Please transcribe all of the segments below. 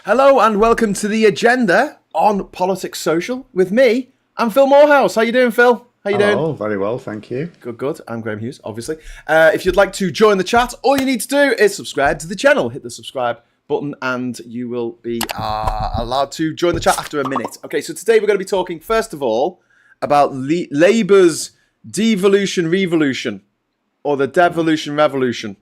Hello and welcome to the agenda on Politics Social with me and Phil Moorhouse. How you doing, Phil? How you doing? Oh, very well, thank you. Good. I'm Graham Hughes, obviously. If you'd like to join the chat, all you need to do is subscribe to the channel. Hit the subscribe button and you will be allowed to join the chat after a minute. Okay, so today we're going to be talking, first of all, about Labour's devolution revolution, or the devolution revolution.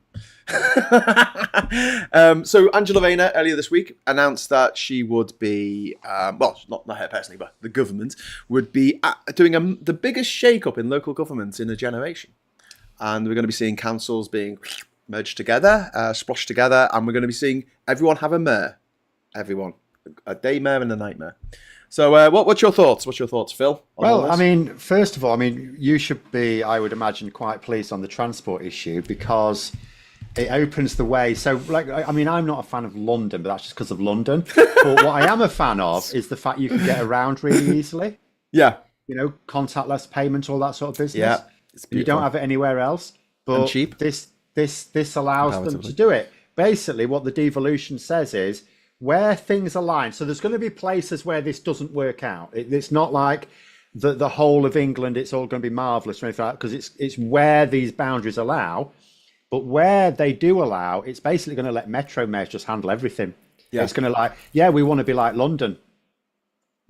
So Angela Rayner earlier this week announced that she would be, not her personally, but the government would be doing the biggest shake-up in local government in a generation. And we're going to be seeing councils being merged together, splashed together, and we're going to be seeing everyone have a mayor. Everyone. A day mayor and a night mayor. So what's your thoughts? What's your thoughts, Phil? Well, I mean, first of all, you should be, I would imagine, quite pleased on the transport issue because it opens the way. So, I'm not a fan of London, but that's just because of London. But what I am a fan of is the fact you can get around really easily. Yeah. You know, contactless payment, all that sort of business. Yeah. It's beautiful. You don't have it anywhere else. But and cheap. This allows them to do it. Basically, what the devolution says is where things align. So there's going to be places where this doesn't work out. It's not like the whole of England, it's all going to be marvellous or anything like that, because it's where these boundaries allow. But where they do allow, it's basically going to let metro mayors just handle everything. Yeah. It's going to we want to be like London.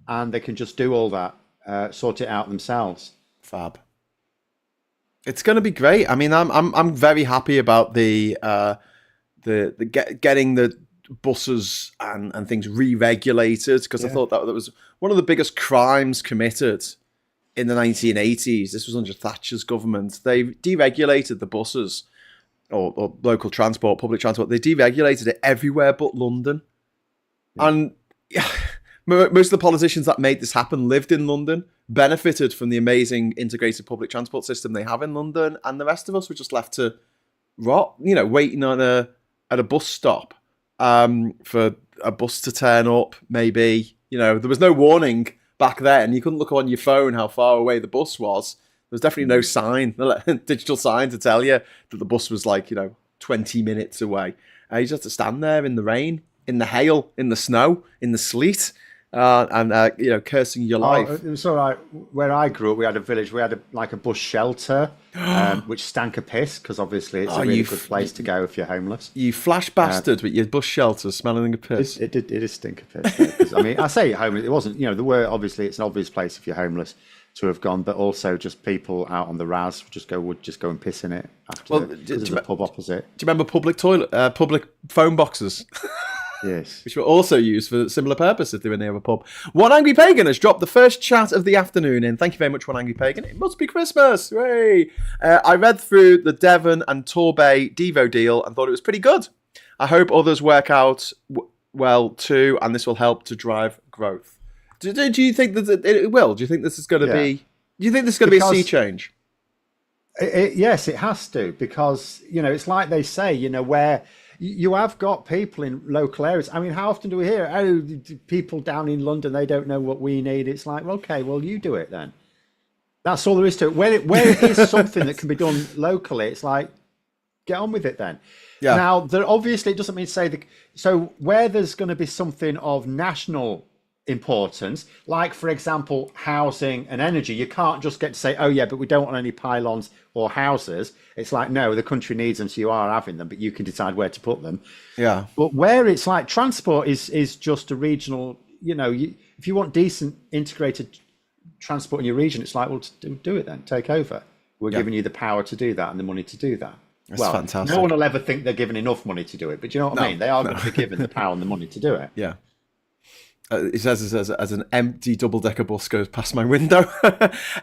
And they can just do all that, sort it out themselves. Fab. It's going to be great. I mean, I'm very happy about the getting the buses and things re-regulated, because I thought that was one of the biggest crimes committed in the 1980s. This was under Thatcher's government. They deregulated the buses or local transport, public transport. They deregulated it everywhere but London. Yeah. And most of the politicians that made this happen lived in London, benefited from the amazing integrated public transport system they have in London, and the rest of us were just left to rot, waiting on at a bus stop for a bus to turn up, maybe. There was no warning back then. You couldn't look on your phone how far away the bus was. There was definitely no sign, digital sign to tell you that the bus was 20 minutes away. You just had to stand there in the rain, in the hail, in the snow, in the sleet, and cursing your life. It was all right. Where I grew up, we had a village. We had a bus shelter, which stank of piss, because obviously it's a really good place to go if you're homeless. You flash bastard with your bus shelter smelling of piss. It is stink of piss. I say homeless. It wasn't. There were obviously. It's an obvious place if you're homeless to have gone, but also just people out on the Raz would just go and piss in it after. There's a pub opposite. Do you remember public phone boxes? Yes. Which were also used for similar purpose if they were near a pub. One Angry Pagan has dropped the first chat of the afternoon in. Thank you very much, One Angry Pagan. It must be Christmas. Hooray. I read through the Devon and Torbay Devo deal and thought it was pretty good. I hope others work out well too, and this will help to drive growth. Do you think that it will? Do you think this is going to be... Do you think this is going to be a sea change? Yes, it has to, because, it's like they say, where... You have got people in local areas. I mean, how often do we hear, people down in London, they don't know what we need? It's like, okay, well, you do it then. That's all there is to it. Where it is something that can be done locally, it's like, get on with it then. Yeah. Now, obviously, it doesn't mean to say so where there's going to be something of national importance, like, for example, housing and energy, you can't just get to say, oh, yeah, but we don't want any pylons or houses. It's like, no, the country needs them, so you are having them, but you can decide where to put them. Yeah. But where it's like transport is just a regional, if you want decent integrated transport in your region, it's like, well, do it then, take over. We're giving you the power to do that and the money to do that. That's fantastic. No one will ever think they're given enough money to do it, but you know what I mean? They are going to be given the power and the money to do it. Yeah. It says as an empty double-decker bus goes past my window.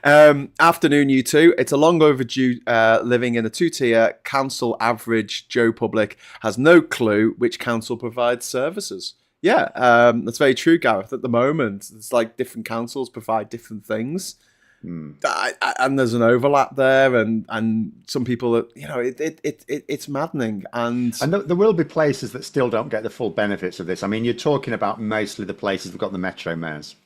Afternoon, you two. It's a long overdue living in a two-tier council average. Joe Public has no clue which council provides services. Yeah, that's very true, Gareth. At the moment, it's like different councils provide different things. And there's an overlap there, and some people, it's maddening. And there will be places that still don't get the full benefits of this. I mean, you're talking about mostly the places that have got the metro mayors.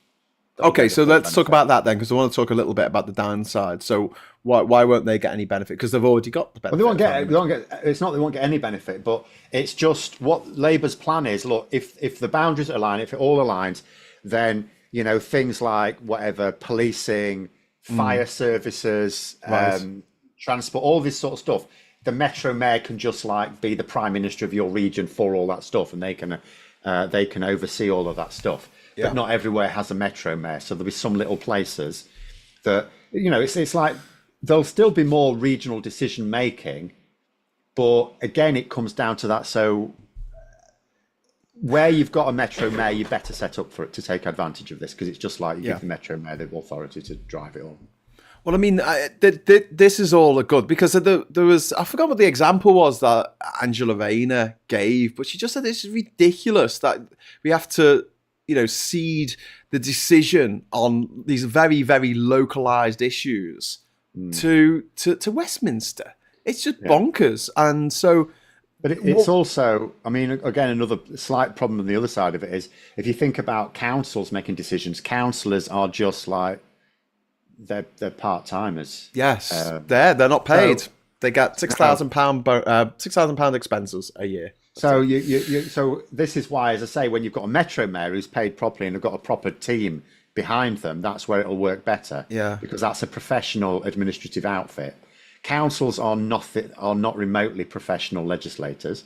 Okay, so let's talk about that then, because I want to talk a little bit about the downside. So why won't they get any benefit? Because they've already got the benefit. Well, they won't get. It's not they won't get any benefit, but it's just what Labour's plan is. Look, if the boundaries align, if it all aligns, then things like whatever policing, fire services, transport, all this sort of stuff. The Metro Mayor can just be the Prime Minister of your region for all that stuff, and they can oversee all of that stuff. But not everywhere has a Metro Mayor, so there'll be some little places that it's like there'll still be more regional decision making, but again, it comes down to that. So where you've got a Metro Mayor, you better set up for it to take advantage of this, because it's just like you give the Metro Mayor the authority to drive it all. Well, I mean, this is all good, because there was, I forgot what the example was that Angela Rayner gave, but she just said it's ridiculous that we have to, cede the decision on these very, very localized issues to Westminster. It's just bonkers. And so... But it's also, I mean, again, another slight problem on the other side of it is, if you think about councils making decisions, councillors are just like, they're part-timers. Yes, they're not paid. So, they get £6,000 expenses a year. So so this is why, as I say, when you've got a Metro Mayor who's paid properly and have got a proper team behind them, that's where it'll work better. Yeah, because that's a professional administrative outfit. Councils are not remotely professional legislators,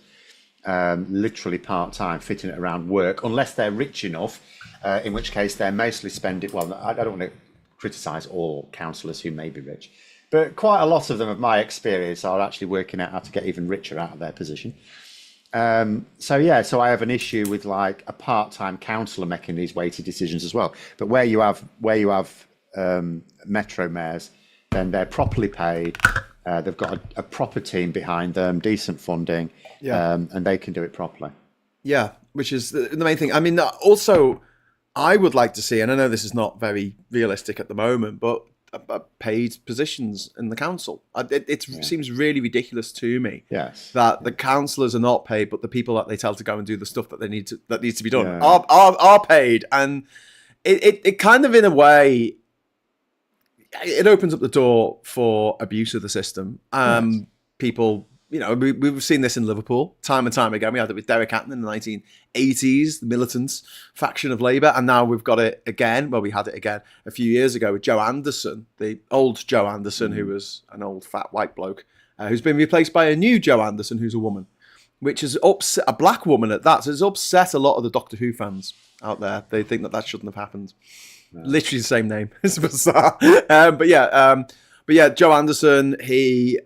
literally part-time, fitting it around work, unless they're rich enough, in which case they're mostly spending. Well, I don't want to criticise all councillors who may be rich, but quite a lot of them, of my experience, are actually working out how to get even richer out of their position. So I have an issue with a part-time councillor making these weighty decisions as well. But where you have Metro Mayors, then they're properly paid. They've got a proper team behind them, decent funding, and they can do it properly. Yeah, which is the main thing. I mean, also, I would like to see, and I know this is not very realistic at the moment, but paid positions in the council. It seems really ridiculous to me that the councillors are not paid, but the people that they tell to go and do the stuff that needs to be done are paid. And it kind of, in a way, it opens up the door for abuse of the system. People, we've seen this in Liverpool time and time again. We had it with Derek Hatton in the 1980s, the militant faction of Labour, and now we've got it again. Well, we had it again a few years ago with Joe Anderson, the old Joe Anderson, who was an old fat white bloke, who's been replaced by a new Joe Anderson, who's a woman, which is upset, a black woman at that. So it's upset a lot of the Doctor Who fans out there. They think that shouldn't have happened. No. Literally the same name. It's bizarre. But yeah, Joe Anderson, he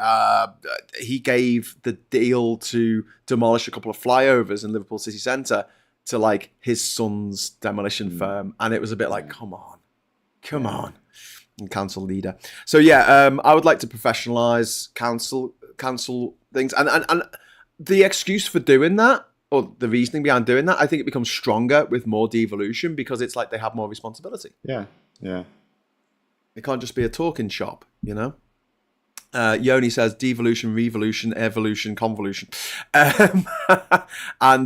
gave the deal to demolish a couple of flyovers in Liverpool city centre to his son's demolition firm, and it was a bit like, come on, and council leader. So I would like to professionalise council things, and the excuse for doing that, or the reasoning behind doing that, I think it becomes stronger with more devolution, because it's like they have more responsibility. Yeah. It can't just be a talking shop, Yoni says devolution, revolution, evolution, convolution. And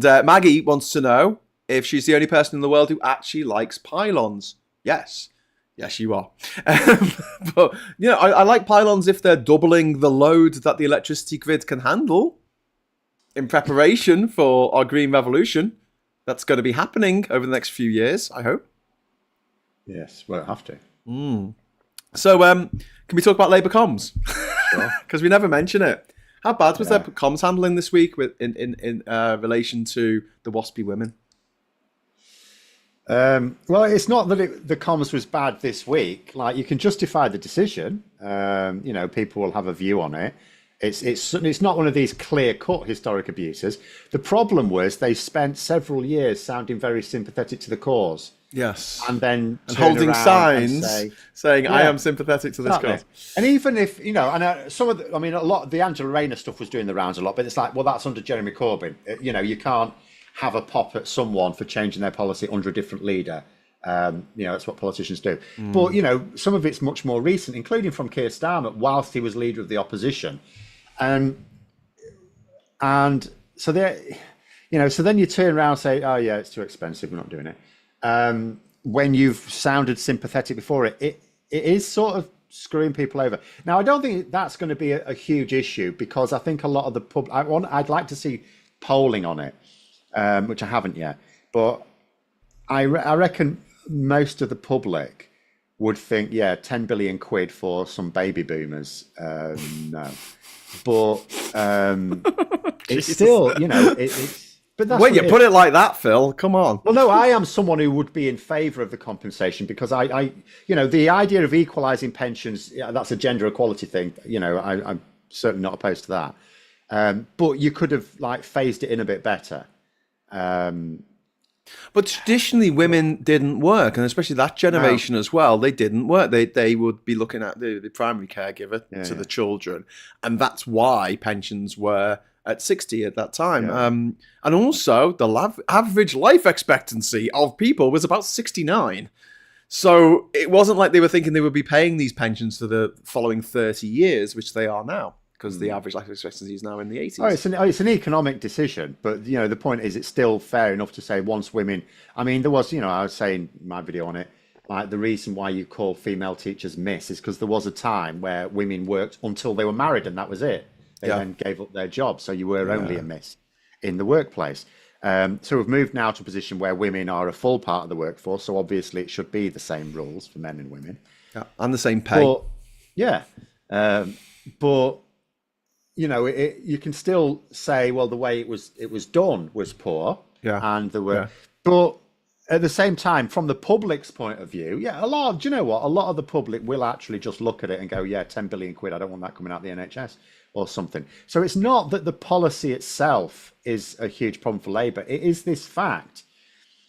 Maggie wants to know if she's the only person in the world who actually likes pylons. Yes, you are. But, I like pylons if they're doubling the load that the electricity grid can handle in preparation for our green revolution. That's going to be happening over the next few years, I hope. Yes, we'll have to. So, can we talk about Labour comms? Because we never mention it. How bad was their comms handling this week in relation to the WASPI women? Well, it's not that the comms was bad this week. You can justify the decision. People will have a view on it. It's not one of these clear-cut historic abuses. The problem was they spent several years sounding very sympathetic to the cause. Yes. And then holding signs saying, I am sympathetic to this cause. And even if, a lot of the Angela Rayner stuff was doing the rounds a lot, but it's like, well, that's under Jeremy Corbyn. You can't have a pop at someone for changing their policy under a different leader. That's what politicians do. But, some of it's much more recent, including from Keir Starmer, whilst he was leader of the opposition. And so so then you turn around and say, oh yeah, it's too expensive, we're not doing it. when you've sounded sympathetic before, it is sort of screwing people over. Now, I don't think that's going to be a huge issue, because I think a lot of the I'd like to see polling on it, which I haven't yet, but I reckon most of the public would think, yeah, 10 billion quid for some baby boomers. No, but it's still, it's. But that's when you put it like that, Phil, come on. Well, no, I am someone who would be in favour of the compensation, because the idea of equalising pensions, that's a gender equality thing. I'm certainly not opposed to that. But you could have phased it in a bit better. But traditionally, women didn't work, and especially that generation as well. They didn't work. They would be looking at the primary caregiver to the children, and that's why pensions were at 60 at that time. Yeah. And also, the average life expectancy of people was about 69. So it wasn't like they were thinking they would be paying these pensions for the following 30 years, which they are now, because the average life expectancy is now in the 80s. Oh, it's an economic decision, but the point is, it's still fair enough to say once women. I mean, there was, I was saying in my video on it, the reason why you call female teachers miss is because there was a time where women worked until they were married, and that was it. They then gave up their job, so you were only a miss in the workplace. So we've moved now to a position where women are a full part of the workforce, so obviously it should be the same rules for men and women. Yeah, and the same pay. But you can still say, well, the way it was done was poor, and there were, but at the same time, from the public's point of view, a lot of the public will actually just look at it and go, 10 billion quid, I don't want that coming out the NHS or something. So it's not that the policy itself is a huge problem for Labour. It is this fact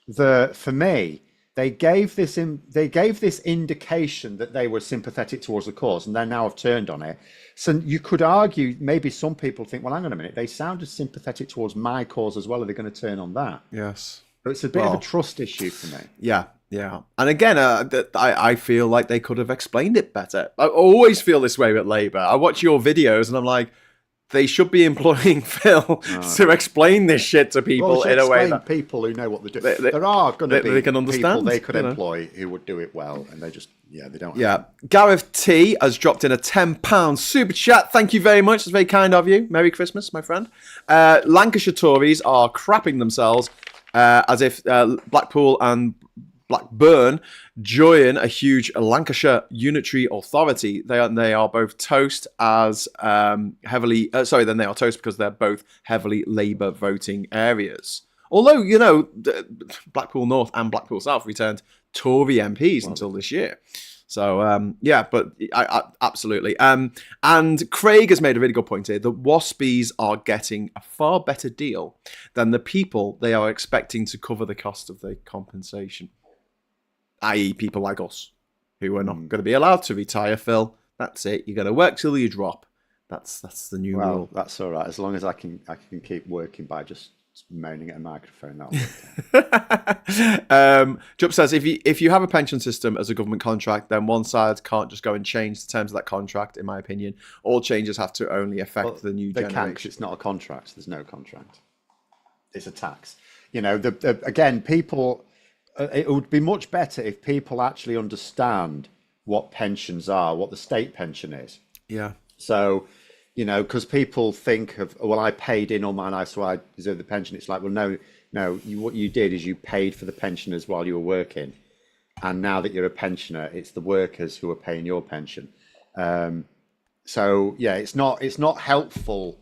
that, for me, they gave this indication that they were sympathetic towards the cause, and they now have turned on it. So you could argue, maybe some people think, well, hang on a minute, they sounded sympathetic towards my cause as well. Are they going to turn on that? Yes. So it's a bit of a trust issue for me. Yeah. And again, I feel like they could have explained it better. I always feel this way with Labour. I watch your videos and I'm like, they should be employing Phil to explain this shit to people in a way that people who know what they're doing. There are going to be they can understand, people they could employ who would do it well, and they just they don't. Yeah, Gareth T has dropped in a £10 super chat. Thank you very much. It's very kind of you. Merry Christmas, my friend. Lancashire Tories are crapping themselves as if Blackpool and Blackburn join a huge Lancashire unitary authority. They are both toast as heavily. Then they are toast because they're both heavily Labour voting areas. Although Blackpool North and Blackpool South returned Tory MPs until this year. So but I absolutely. And Craig has made a really good point here. The WASPIs are getting a far better deal than the people they are expecting to cover the cost of the compensation. I.e. people like us, who are not going to be allowed to retire, Phil. That's it. You're going to work till you drop. That's the new rule. That's all right. As long as I can keep working by just moaning at a microphone. Jupp says, if you have a pension system as a government contract, then one side can't just go and change the terms of that contract, in my opinion. All changes have to only affect the new generation. They can, 'cause it's not a contract. There's no contract. It's a tax. Again, people... It would be much better if people actually understand what pensions are, what the state pension is. Yeah. So, because people think of, well, I paid in all my life, so I deserve the pension. It's like, well, no. What you did is you paid for the pensioners while you were working, and now that you're a pensioner, it's the workers who are paying your pension. It's not helpful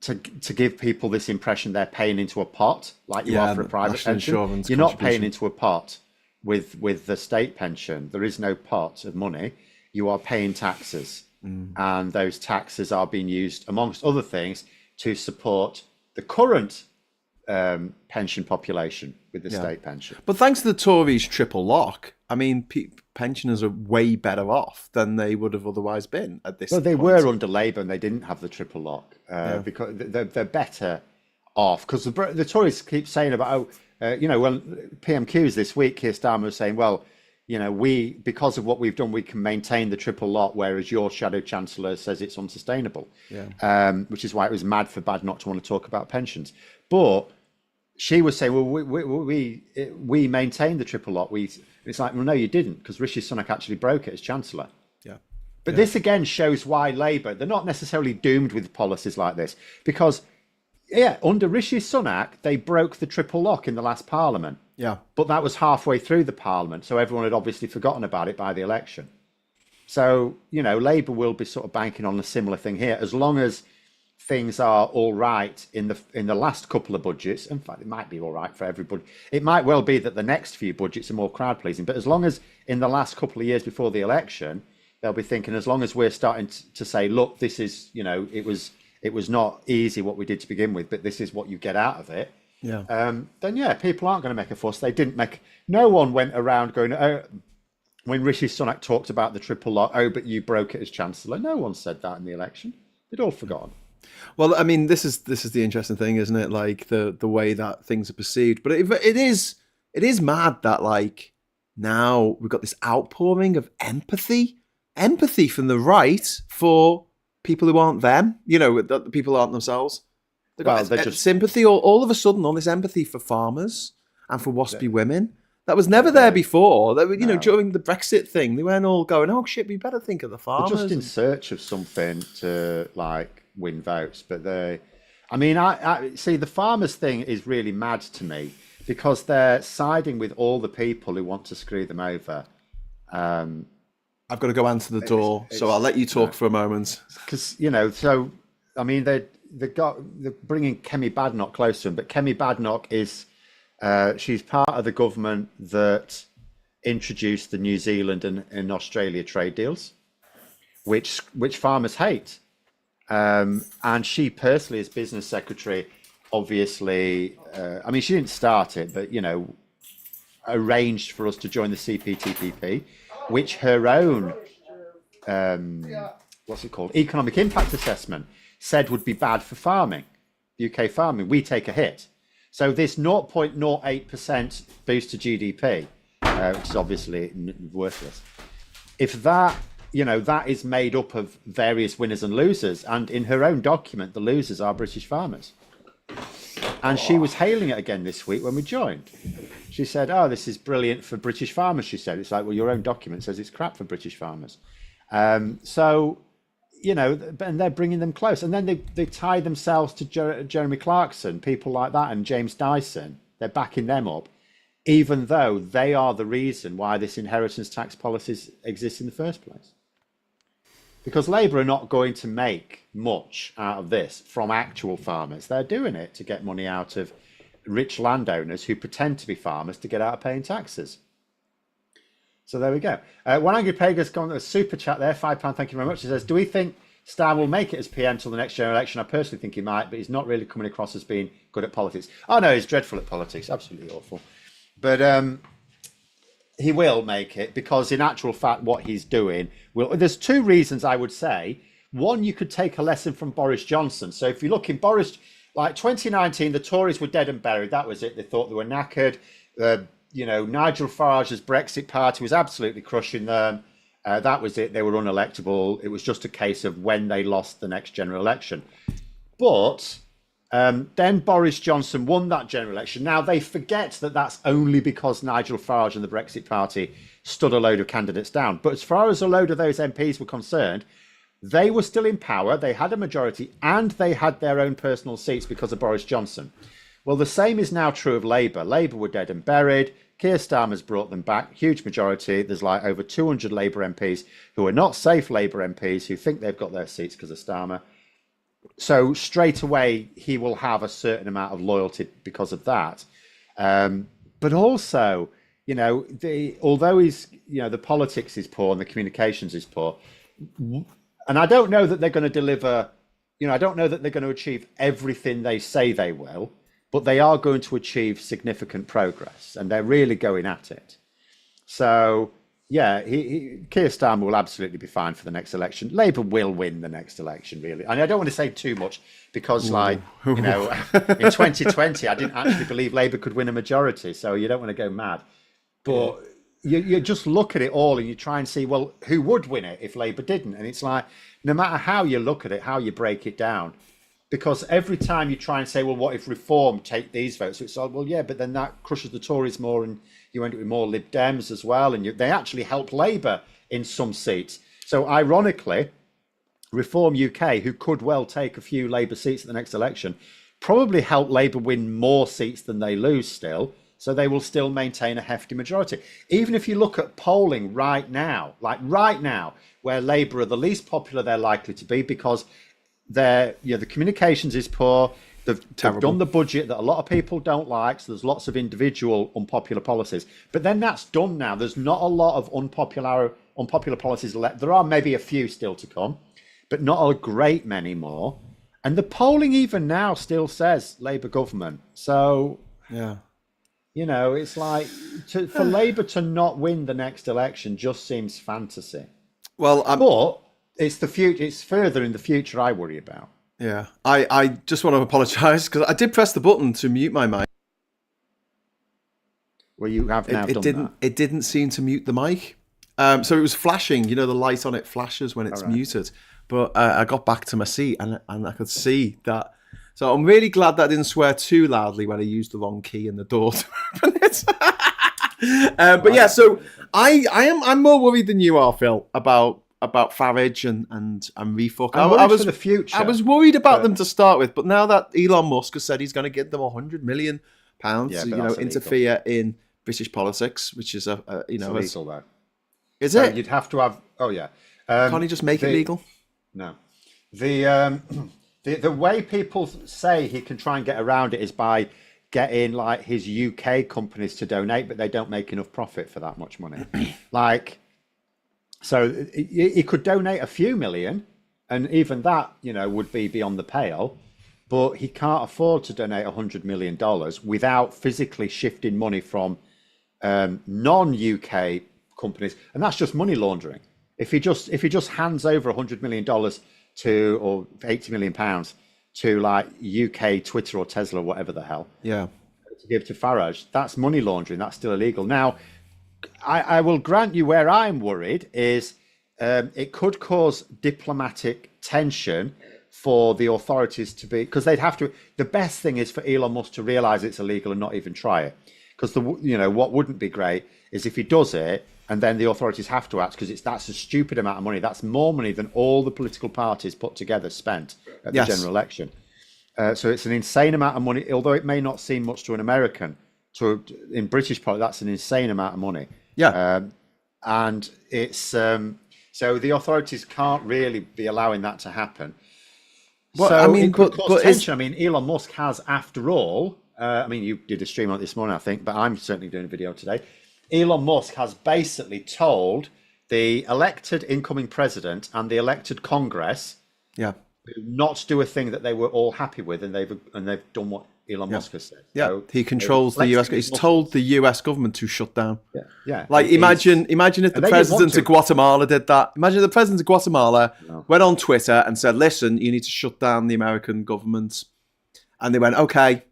to give people this impression they're paying into a pot like you are for a private pension. You're not paying into a pot with the state pension. There is no pot of money. You are paying taxes, and those taxes are being used, amongst other things, to support the current pension population with the state pension. But thanks to the Tories' triple lock, I mean, pensioners are way better off than they would have otherwise been at this point. They were under Labour and they didn't have the triple lock because they're better off. Because the Tories keep saying about, PM Hughes this week, Keir Starmer was saying, well, because of what we've done, we can maintain the triple lock, whereas your shadow chancellor says it's unsustainable. Which is why it was mad for bad not to want to talk about pensions. But she was saying, well, we maintained the triple lock. It's like, well, no, you didn't, because Rishi Sunak actually broke it as Chancellor. Yeah. But this again shows why Labour, they're not necessarily doomed with policies like this, because, under Rishi Sunak, they broke the triple lock in the last Parliament. Yeah. But that was halfway through the Parliament, so everyone had obviously forgotten about it by the election. So, Labour will be sort of banking on a similar thing here, as long as things are all right in the last couple of budgets. In fact, it might be all right for everybody. It might well be that the next few budgets are more crowd pleasing, but as long as in the last couple of years before the election, they'll be thinking, as long as we're starting to say, look, this is, it was not easy what we did to begin with, but this is what you get out of it. Yeah. Then people aren't going to make a fuss. They didn't make. No one went around going, oh, when Rishi Sunak talked about the triple lock, oh, but you broke it as Chancellor. No one said that in the election. They'd all forgotten. Well, I mean, this is the interesting thing, isn't it? Like the way that things are perceived. But it is mad that like now we've got this outpouring of empathy from the right for people who aren't them. That the people aren't themselves. They've got just sympathy, all of a sudden, all this empathy for farmers and for WASPI women. That was never there before. They were, during the Brexit thing, they weren't all going, "Oh shit, we better think of the farmers." They're just in search of something to like win votes, but I see the farmers thing is really mad to me because they're siding with all the people who want to screw them over. I've got to go answer the door, so I'll let you talk for a moment. Because they're bringing Kemi Badenoch close to him, but Kemi Badenoch is. She's part of the government that introduced the New Zealand and Australia trade deals, which farmers hate. And she personally, as business secretary, obviously, she didn't start it, but, arranged for us to join the CPTPP, which her own, economic impact assessment said would be bad for farming, UK farming. We take a hit. So this 0.08% boost to GDP, which is obviously worthless. If that, that is made up of various winners and losers, and in her own document, the losers are British farmers. And she was hailing it again this week when we joined. She said, "Oh, this is brilliant for British farmers." She said, "It's like, well, your own document says it's crap for British farmers." And they're bringing them close. And then they tie themselves to Jeremy Clarkson, people like that, and James Dyson. They're backing them up, even though they are the reason why this inheritance tax policy exists in the first place. Because Labour are not going to make much out of this from actual farmers. They're doing it to get money out of rich landowners who pretend to be farmers to get out of paying taxes. So there we go. One Angry Pagan's gone a super chat there, £5. Thank you very much. He says, "Do we think Starmer will make it as PM till the next general election? I personally think he might, but he's not really coming across as being good at politics." Oh no, he's dreadful at politics, absolutely awful. But he will make it because, in actual fact, what he's doing there's two reasons I would say. One, you could take a lesson from Boris Johnson. So if you look in Boris, like 2019, the Tories were dead and buried. That was it. They thought they were knackered. Nigel Farage's Brexit party was absolutely crushing them. That was it. They were unelectable. It was just a case of when they lost the next general election. But then Boris Johnson won that general election. Now, they forget that that's only because Nigel Farage and the Brexit party stood a load of candidates down. But as far as a load of those MPs were concerned, they were still in power. They had a majority and they had their own personal seats because of Boris Johnson. Well, the same is now true of Labour. Labour were dead and buried. Keir Starmer's brought them back, huge majority. There's like over 200 Labour MPs who are not safe Labour MPs who think they've got their seats because of Starmer. So straight away, he will have a certain amount of loyalty because of that. But also, although he's, the politics is poor and the communications is poor, and I don't know that they're going to deliver, I don't know that they're going to achieve everything they say they will, but they are going to achieve significant progress and they're really going at it. So, yeah, Keir Starmer will absolutely be fine for the next election. Labour will win the next election, really. And I don't want to say too much because, in 2020, I didn't actually believe Labour could win a majority. So you don't want to go mad. But you just look at it all and you try and see, well, who would win it if Labour didn't? And it's like, no matter how you look at it, how you break it down, Because every time you try and say, well, what if Reform take these votes? So it's like, well, yeah, but then that crushes the Tories more, and you end up with more Lib Dems as well, and they actually help Labour in some seats. So ironically, Reform UK, who could well take a few Labour seats at the next election, probably help Labour win more seats than they lose still. So they will still maintain a hefty majority. Even if you look at polling right now, where Labour are the least popular they're likely to be, because the communications is poor. They've done the budget that a lot of people don't like. So there's lots of individual unpopular policies. But then that's done now. There's not a lot of unpopular policies left. There are maybe a few still to come, but not a great many more. And the polling even now still says Labour government. So, yeah, it's like for Labour to not win the next election just seems fantasy. Well, but it's the future. It's further in the future I worry about. Yeah, I just want to apologise because I did press the button to mute my mic. Well, you have now done that. It didn't seem to mute the mic. So it was flashing. The light on it flashes when it's muted. But I got back to my seat and I could see that. So I'm really glad that I didn't swear too loudly when I used the wrong key in the door to open it. But yeah, so I'm more worried than you are, Phil, about Farage and Refuck. I was for the future. I was worried about them to start with, but now that Elon Musk has said he's going to give them £100 million to interfere in British politics, which is it's illegal though. Is so it? You'd have to have. Oh yeah. Can't he just make it legal? No. The way people say he can try and get around it is by getting like his UK companies to donate, but they don't make enough profit for that much money. So he could donate a few million, and even that, would be beyond the pale. But he can't afford to donate $100 million without physically shifting money from non-UK companies, and that's just money laundering. If he just hands over $100 million or £80 million to like UK Twitter or Tesla or whatever the hell, to give to Farage, that's money laundering. That's still illegal. Now, I will grant you where I'm worried is it could cause diplomatic tension for the authorities to be, because they'd have to. The best thing is for Elon Musk to realize it's illegal and not even try it, because what wouldn't be great is if he does it and then the authorities have to act, because that's a stupid amount of money. That's more money than all the political parties put together spent at the general election. So it's an insane amount of money, although it may not seem much to an American. In British politics, that's an insane amount of money. Yeah. And it's so the authorities can't really be allowing that to happen. Well, so it could cause tension. Elon Musk has, after all, you did a stream on it this morning, I think, but I'm certainly doing a video today. Elon Musk has basically told the elected incoming president and the elected Congress not to do a thing that they were all happy with, and they've done what Elon Musk has said. Yeah, so he controls the US. He's told the US government to shut down. Yeah. Like imagine if the president of Guatemala did that. Imagine if the president of Guatemala went on Twitter and said, "Listen, you need to shut down the American government," and they went, "Okay,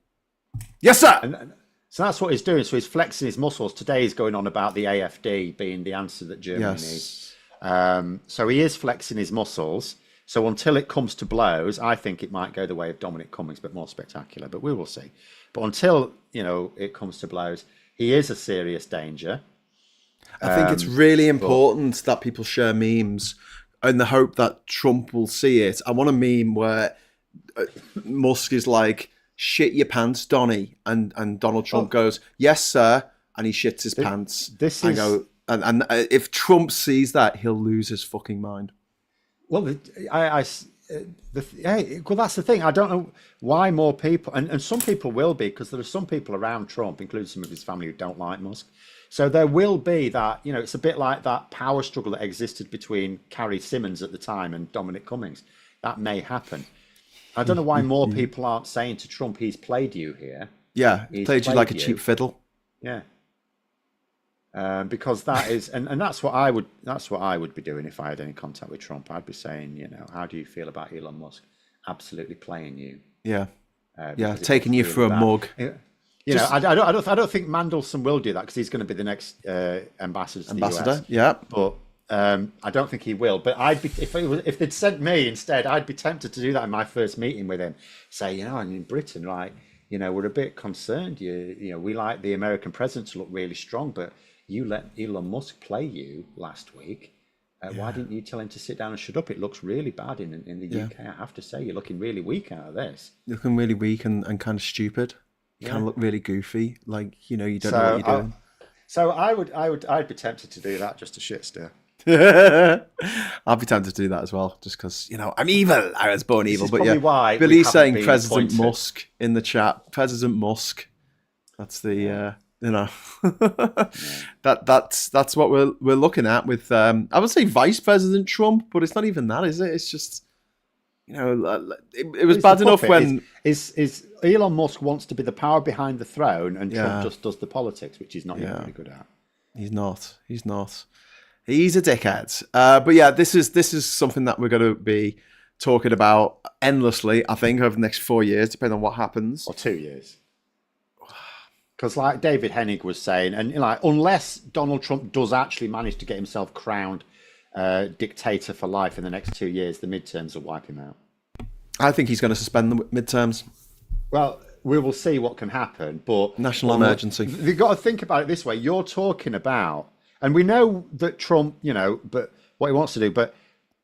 yes, sir." So that's what he's doing. So he's flexing his muscles. Today he's going on about the AfD being the answer that Germany needs. So he is flexing his muscles. So until it comes to blows, I think it might go the way of Dominic Cummings, but more spectacular. But we will see. But until it comes to blows, he is a serious danger. I think it's really important that people share memes in the hope that Trump will see it. I want a meme where Musk is like, "Shit your pants, Donny," and Donald Trump goes, "Yes, sir," and he shits his pants. And if Trump sees that, he'll lose his fucking mind. Well, that's the thing. I don't know why more people, and some people will be, because there are some people around Trump, including some of his family, who don't like Musk. So there will be that, it's a bit like that power struggle that existed between Carrie Simmons at the time and Dominic Cummings. That may happen. I don't know why more people aren't saying to Trump, "He's played you here." Yeah, he's played you like a cheap fiddle. Yeah. Because that is, and that's what I would be doing if I had any contact with Trump. I'd be saying, how do you feel about Elon Musk absolutely playing you? Yeah, taking you for a mug. I don't think Mandelson will do that, because he's going to be the next ambassador to the US. Yeah, but I don't think he will. But I'd be if they'd sent me instead, I'd be tempted to do that in my first meeting with him. Say, and in Britain, like, we're a bit concerned. We like the American president to look really strong, but you let Elon Musk play you last week. Why didn't you tell him to sit down and shut up? It looks really bad in the UK. I have to say, you're looking really weak out of this. You're looking really weak and kind of stupid. You kind of look really goofy, like you don't know what you're doing. So I'd be tempted to do that just to shit stir. I'll be tempted to do that as well, just because I'm evil. I was born evil, but why Billy's saying President Musk in the chat. President Musk. That's the that's what we're looking at with I would say Vice President Trump, but it's not even that, is it? It's just it was bad enough when is Elon Musk wants to be the power behind the throne, and Trump just does the politics, which he's not even very good at. He's not. He's a dickhead. But yeah, this is something that we're going to be talking about endlessly, I think, over the next 4 years, depending on what happens. Or 2 years. Because like David Hennig was saying, and unless Donald Trump does actually manage to get himself crowned dictator for life in the next 2 years, the midterms will wipe him out. I think he's going to suspend the midterms. Well, we will see what can happen, but... National emergency. You've got to think about it this way. You're talking about... And we know that Trump, but what he wants to do, but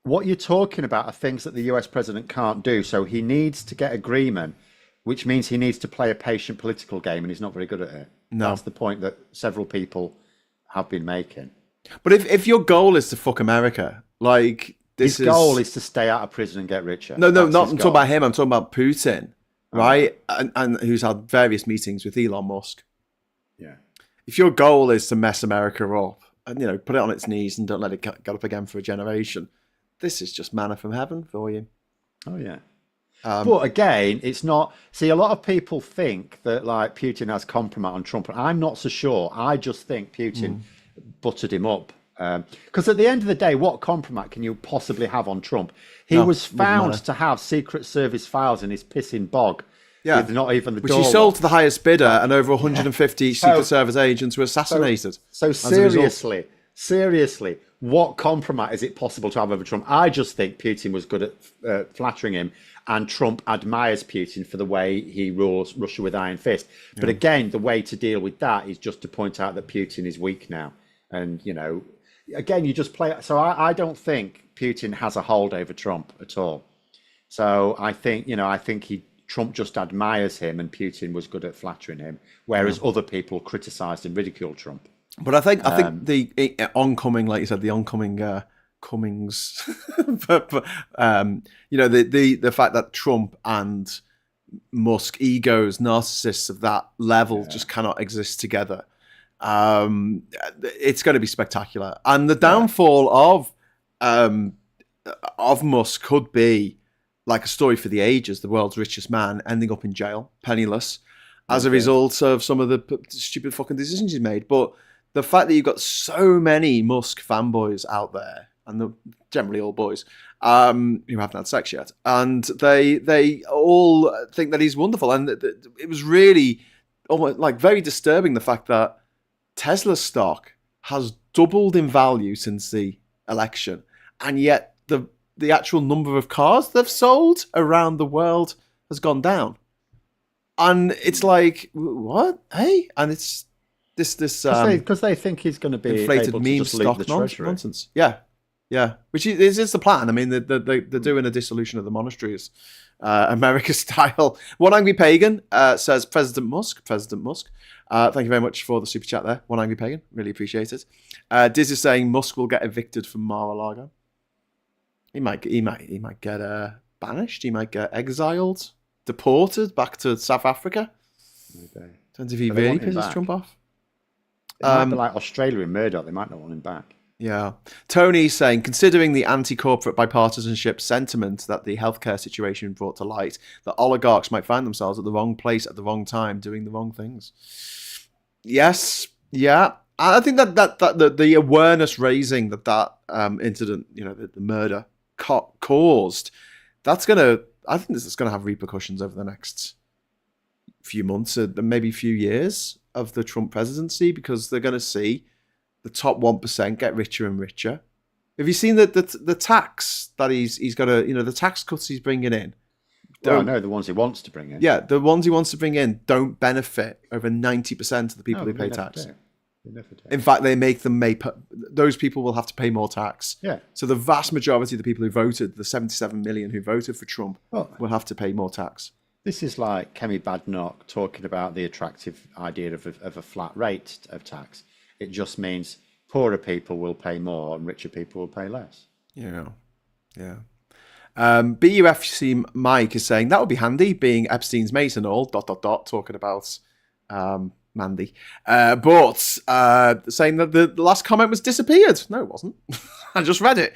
what you're talking about are things that the US president can't do. So he needs to get agreement, which means he needs to play a patient political game, and he's not very good at it. No. That's the point that several people have been making. But if your goal is to fuck America, like his goal is to stay out of prison and get richer. No, I'm talking about him. I'm talking about Putin, right? And who's had various meetings with Elon Musk. Yeah. If your goal is to mess America up, and put it on its knees and don't let it get up again for a generation, this is just manna from heaven for you. Oh yeah. But again, it's not. See, a lot of people think that like Putin has compromise on Trump, and I'm not so sure. I just think Putin buttered him up. Because at the end of the day, what compromise can you possibly have on Trump? He was found to have Secret Service files in his pissing bog. Yeah, with not even the which door he sold to the highest bidder, and over 150 Secret Service agents were assassinated. So seriously, what compromise is it possible to have over Trump? I just think Putin was good at flattering him, and Trump admires Putin for the way he rules Russia with iron fist. But again, the way to deal with that is just to point out that Putin is weak now, and again, you just play. So I don't think Putin has a hold over Trump at all. So I think Trump just admires him, and Putin was good at flattering him, whereas other people criticised and ridiculed Trump. But I think the oncoming, like you said, the oncoming Cummings, the fact that Trump and Musk, egos, narcissists of that level, just cannot exist together. It's going to be spectacular, and the downfall of Musk could be like a story for the ages, the world's richest man ending up in jail, penniless, as a result of some of the stupid fucking decisions he's made. But the fact that you've got so many Musk fanboys out there, and they're generally all boys, who haven't had sex yet, and they all think that he's wonderful. And it was really almost like very disturbing, the fact that Tesla stock has doubled in value since the election, and yet the actual number of cars they've sold around the world has gone down. And it's like, what? Hey? And it's this because they think he's going to be inflated able to meme just leave the stock treasury. nonsense. Yeah. Which is the plan. I mean, they're doing a dissolution of the monasteries, America style. One Angry Pagan says President Musk. Thank you very much for the super chat there. One Angry Pagan, really appreciate it. Diz is saying Musk will get evicted from Mar-a-Lago. He might get banished. He might get exiled, deported back to South Africa. Maybe. Depends if he really pisses Trump off. It might be like Australia and Murdoch. They might not want him back. Yeah. Tony's saying, considering the anti-corporate bipartisanship sentiment that the healthcare situation brought to light, that oligarchs might find themselves at the wrong place at the wrong time doing the wrong things. Yes. Yeah. I think that the awareness raising that incident, the murder caused, I think this is going to have repercussions over the next few months, maybe few years of the Trump presidency, because they're going to see the top 1% get richer and richer, Have you seen the tax that he's got the tax cuts he's bringing in? Well, no, the ones he wants to bring in. Yeah, the ones he wants to bring in don't benefit over 90% of the people who pay tax. They never do. In fact, they make them those people will have to pay more tax. Yeah. So the vast majority of the people who voted, the 77 million who voted for Trump, will have to pay more tax. This is like Kemi Badenoch talking about the attractive idea of a flat rate of tax. It just means poorer people will pay more and richer people will pay less. Yeah. BUFC Mike is saying that would be handy, being Epstein's mate and all, ... talking about Mandy. But saying that the last comment was disappeared. No, it wasn't. I just read it.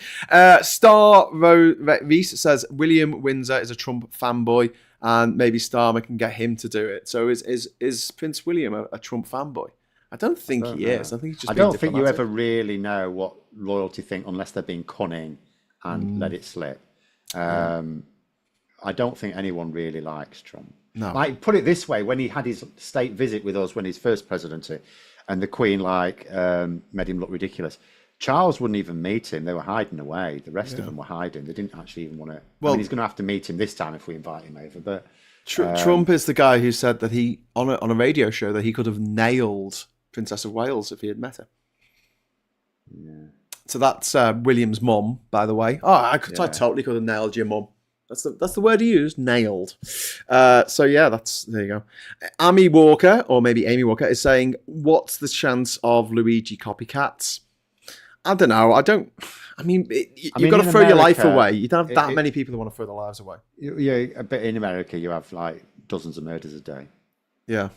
Reese says William Windsor is a Trump fanboy and maybe Starmer can get him to do it. So is Prince William a Trump fanboy? I don't think he is. I think he's just I don't think you ever really know what royalty think unless they're being cunning and let it slip. I don't think anyone really likes Trump. No. Like, put it this way, when he had his state visit with us when his first presidency, and the Queen made him look ridiculous. Charles wouldn't even meet him. They were hiding away. The rest of them were hiding. They didn't actually even want to. Well, he's going to have to meet him this time if we invite him over. But Trump is the guy who said that he on a radio show that he could have nailed Princess of Wales if he had met her. Yeah. So that's William's mum, by the way. Oh, I totally could have nailed your mum. That's the word he used, nailed. So yeah, there you go. Amy Walker, or maybe Amy Walker, is saying, what's the chance of Luigi copycats? I don't know. You've got to throw your life away. You don't have that many people who want to throw their lives away. Yeah, but in America, you have like dozens of murders a day. Yeah.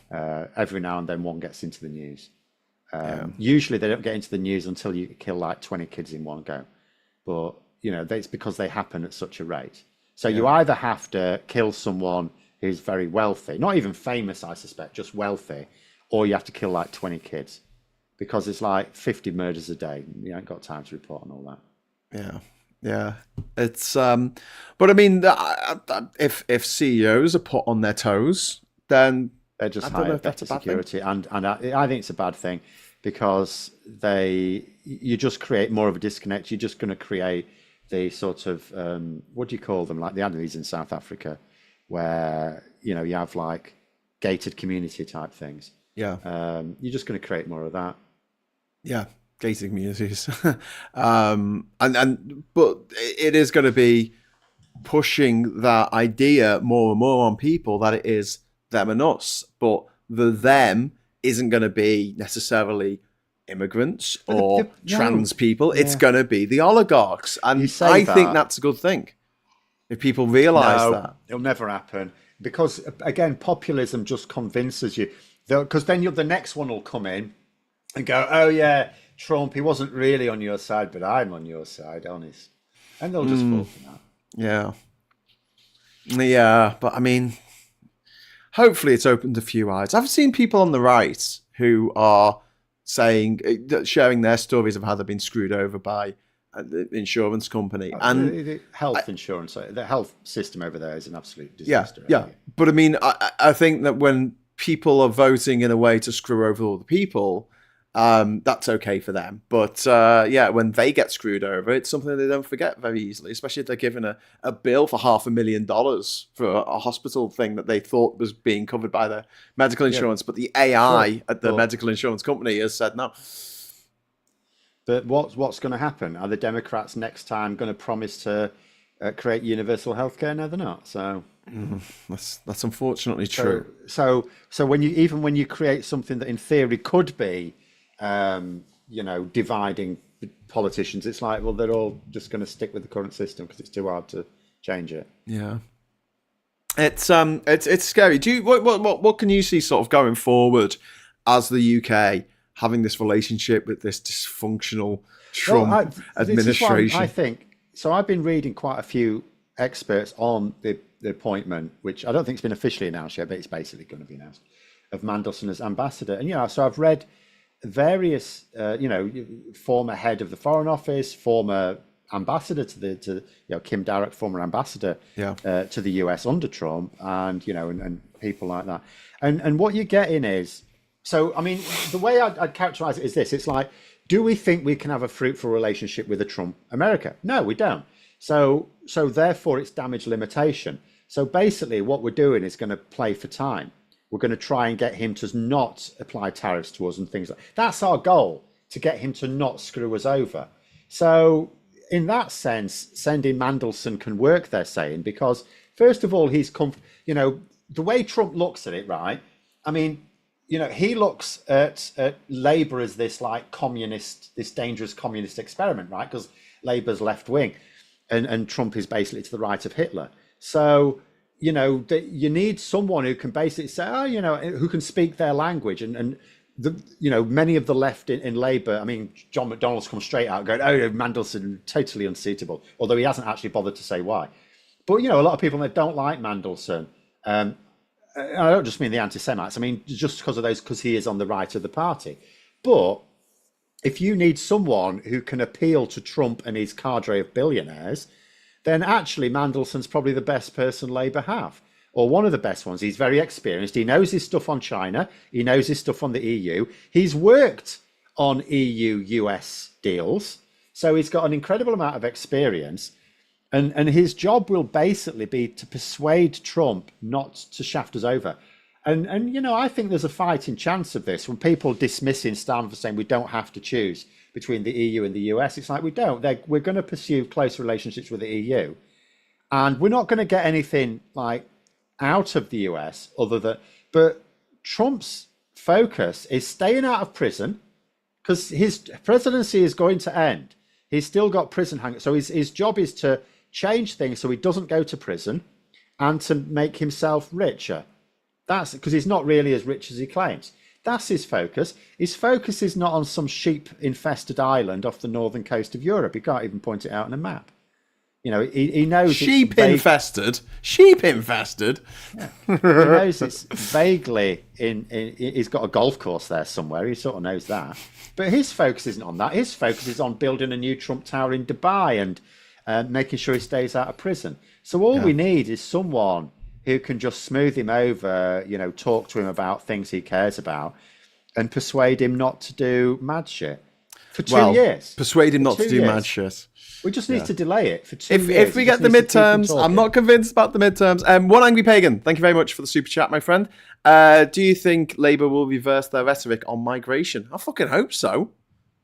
Every now and then one gets into the news. Usually they don't get into the news until you kill like 20 kids in one go. But, it's because they happen at such a rate. So you either have to kill someone who's very wealthy, not even famous, I suspect, just wealthy, or you have to kill like 20 kids because it's like 50 murders a day. You ain't got time to report on all that. Yeah. It's, but I mean, if CEOs are put on their toes, then they're just higher better security. And I think it's a bad thing because you just create more of a disconnect. You're just going to create the sort of what do you call them, like the Andes in South Africa, where you have like gated community type things. You're just going to create more of that. Gated communities. But it is going to be pushing that idea more and more on people that it is them and us, but the them isn't going to be necessarily immigrants or trans people. It's going to be the oligarchs, and I think that's a good thing if people realize that. It'll never happen because again, populism just convinces you, because then the next one will come in and go, oh yeah, Trump, he wasn't really on your side, but I'm on your side, honest, and they'll just fall for that. But I mean, hopefully it's opened a few eyes. I've seen people on the right who are sharing their stories of how they've been screwed over by the insurance company. And the health insurance, the health system over there is an absolute disaster. But I mean, I think that when people are voting in a way to screw over all the people, that's okay for them. But when they get screwed over, it's something that they don't forget very easily, especially if they're given a bill for $500,000 for a hospital thing that they thought was being covered by the medical insurance. But the AI at the medical insurance company has said no. But what's going to happen? Are the Democrats next time going to promise to create universal healthcare? No, they're not. So that's unfortunately true. So when you create something that in theory could be dividing politicians, it's like, well, they're all just going to stick with the current system because it's too hard to change it. It's scary. What can you see sort of going forward as the UK having this relationship with this dysfunctional Trump administration? I think so. I've been reading quite a few experts on the appointment, which I don't think it's been officially announced yet, but it's basically going to be announced, of Mandelson as ambassador. And so I've read various, former head of the Foreign Office, former ambassador to Kim Darroch, former ambassador to the US under Trump, and and people like that. And what you're getting is So, I mean, the way I'd characterize it is this. It's like, do we think we can have a fruitful relationship with a Trump America? No, we don't. So therefore, it's damage limitation. So basically, what we're doing is going to play for time. We're going to try and get him to not apply tariffs to us and things like that. That's our goal, to get him to not screw us over. So in that sense, sending Mandelson can work, they're saying, because first of all, the way Trump looks at it, right? I mean, he looks at Labour as this like communist, this dangerous communist experiment, right? Because Labour's left wing and Trump is basically to the right of Hitler. So, you need someone who can basically say, who can speak their language. And many of the left in Labour, I mean, John McDonnell's come straight out going, oh, Mandelson, totally unsuitable, although he hasn't actually bothered to say why. But, a lot of people that don't like Mandelson, I don't just mean the anti-Semites, I mean, just because he is on the right of the party. But if you need someone who can appeal to Trump and his cadre of billionaires, then actually Mandelson's probably the best person Labour have, or one of the best ones. He's very experienced. He knows his stuff on China. He knows his stuff on the EU. He's worked on EU-US deals. So he's got an incredible amount of experience. And his job will basically be to persuade Trump not to shaft us over. And I think there's a fighting chance of this. When people dismissing Starmer for saying we don't have to choose between the EU and the US, it's like we don't. We're going to pursue close relationships with the EU. And we're not going to get anything like out of the US other than... But Trump's focus is staying out of prison because his presidency is going to end. He's still got prison hangers. So his job is to change things so he doesn't go to prison and to make himself richer. That's because he's not really as rich as he claims. That's his focus. His focus is not on some sheep-infested island off the northern coast of Europe. He can't even point it out on a map. He knows sheep-infested. Sheep-infested. Yeah. He knows it's vaguely he's got a golf course there somewhere. He sort of knows that. But his focus isn't on that. His focus is on building a new Trump Tower in Dubai and making sure he stays out of prison. So all we need is someone who can just smooth him over, talk to him about things he cares about and persuade him not to do mad shit for 2 years. Persuade him not to do mad shit. We just need to delay it for 2 years. If we get the midterms, I'm not convinced about the midterms. One Angry Pagan, thank you very much for the super chat, my friend. Do you think Labour will reverse their rhetoric on migration? I fucking hope so.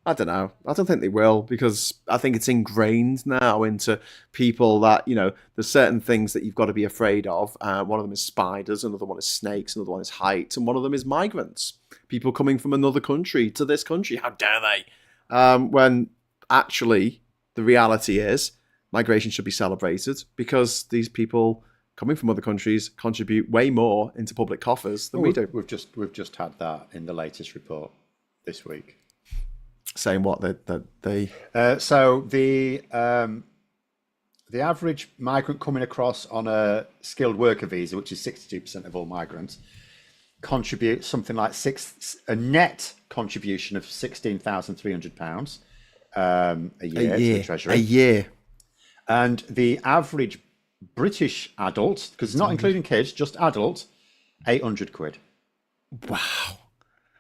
I don't know. I don't think they will, because I think it's ingrained now into people that, there's certain things that you've got to be afraid of. One of them is spiders, another one is snakes, another one is height, and one of them is migrants. People coming from another country to this country. How dare they? When actually the reality is migration should be celebrated because these people coming from other countries contribute way more into public coffers than we do. We've just had that in the latest report this week. Saying what they so the average migrant coming across on a skilled worker visa, which is 62% of all migrants, contribute something like a net contribution of £16,300 a year to the Treasury. A year. And the average British adult, because not including kids, just adult, 800 quid. Wow.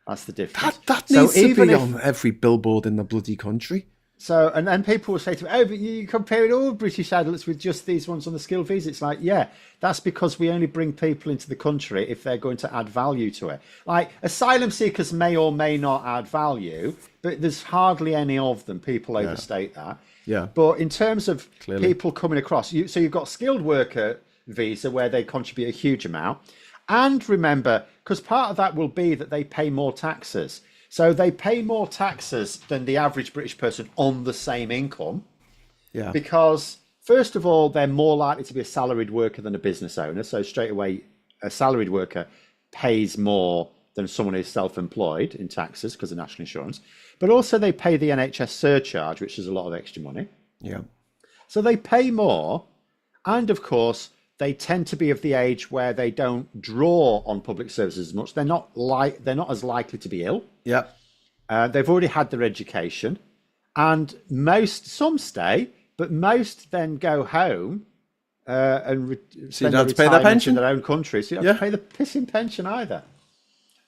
That's the difference. That needs to be on every billboard in the bloody country. So, and then people will say to me, oh, but you're comparing all British adults with just these ones on the skilled visa. It's like, yeah, that's because we only bring people into the country if they're going to add value to it. Like, asylum seekers may or may not add value, but there's hardly any of them. People overstate that. Yeah. But in terms of people coming across, so you've got skilled worker visa where they contribute a huge amount. And remember, because part of that will be that they pay more taxes. So they pay more taxes than the average British person on the same income. Yeah. Because, first of all, they're more likely to be a salaried worker than a business owner. So straight away, a salaried worker pays more than someone who's self-employed in taxes because of national insurance. But also they pay the NHS surcharge, which is a lot of extra money. Yeah. So they pay more. And, of course, they tend to be of the age where they don't draw on public services as much. They're not as likely to be ill. Yeah. They've already had their education, and some stay, but most then go home and so you don't have to pay their pension in their own country. So you don't have to pay the pissing pension either.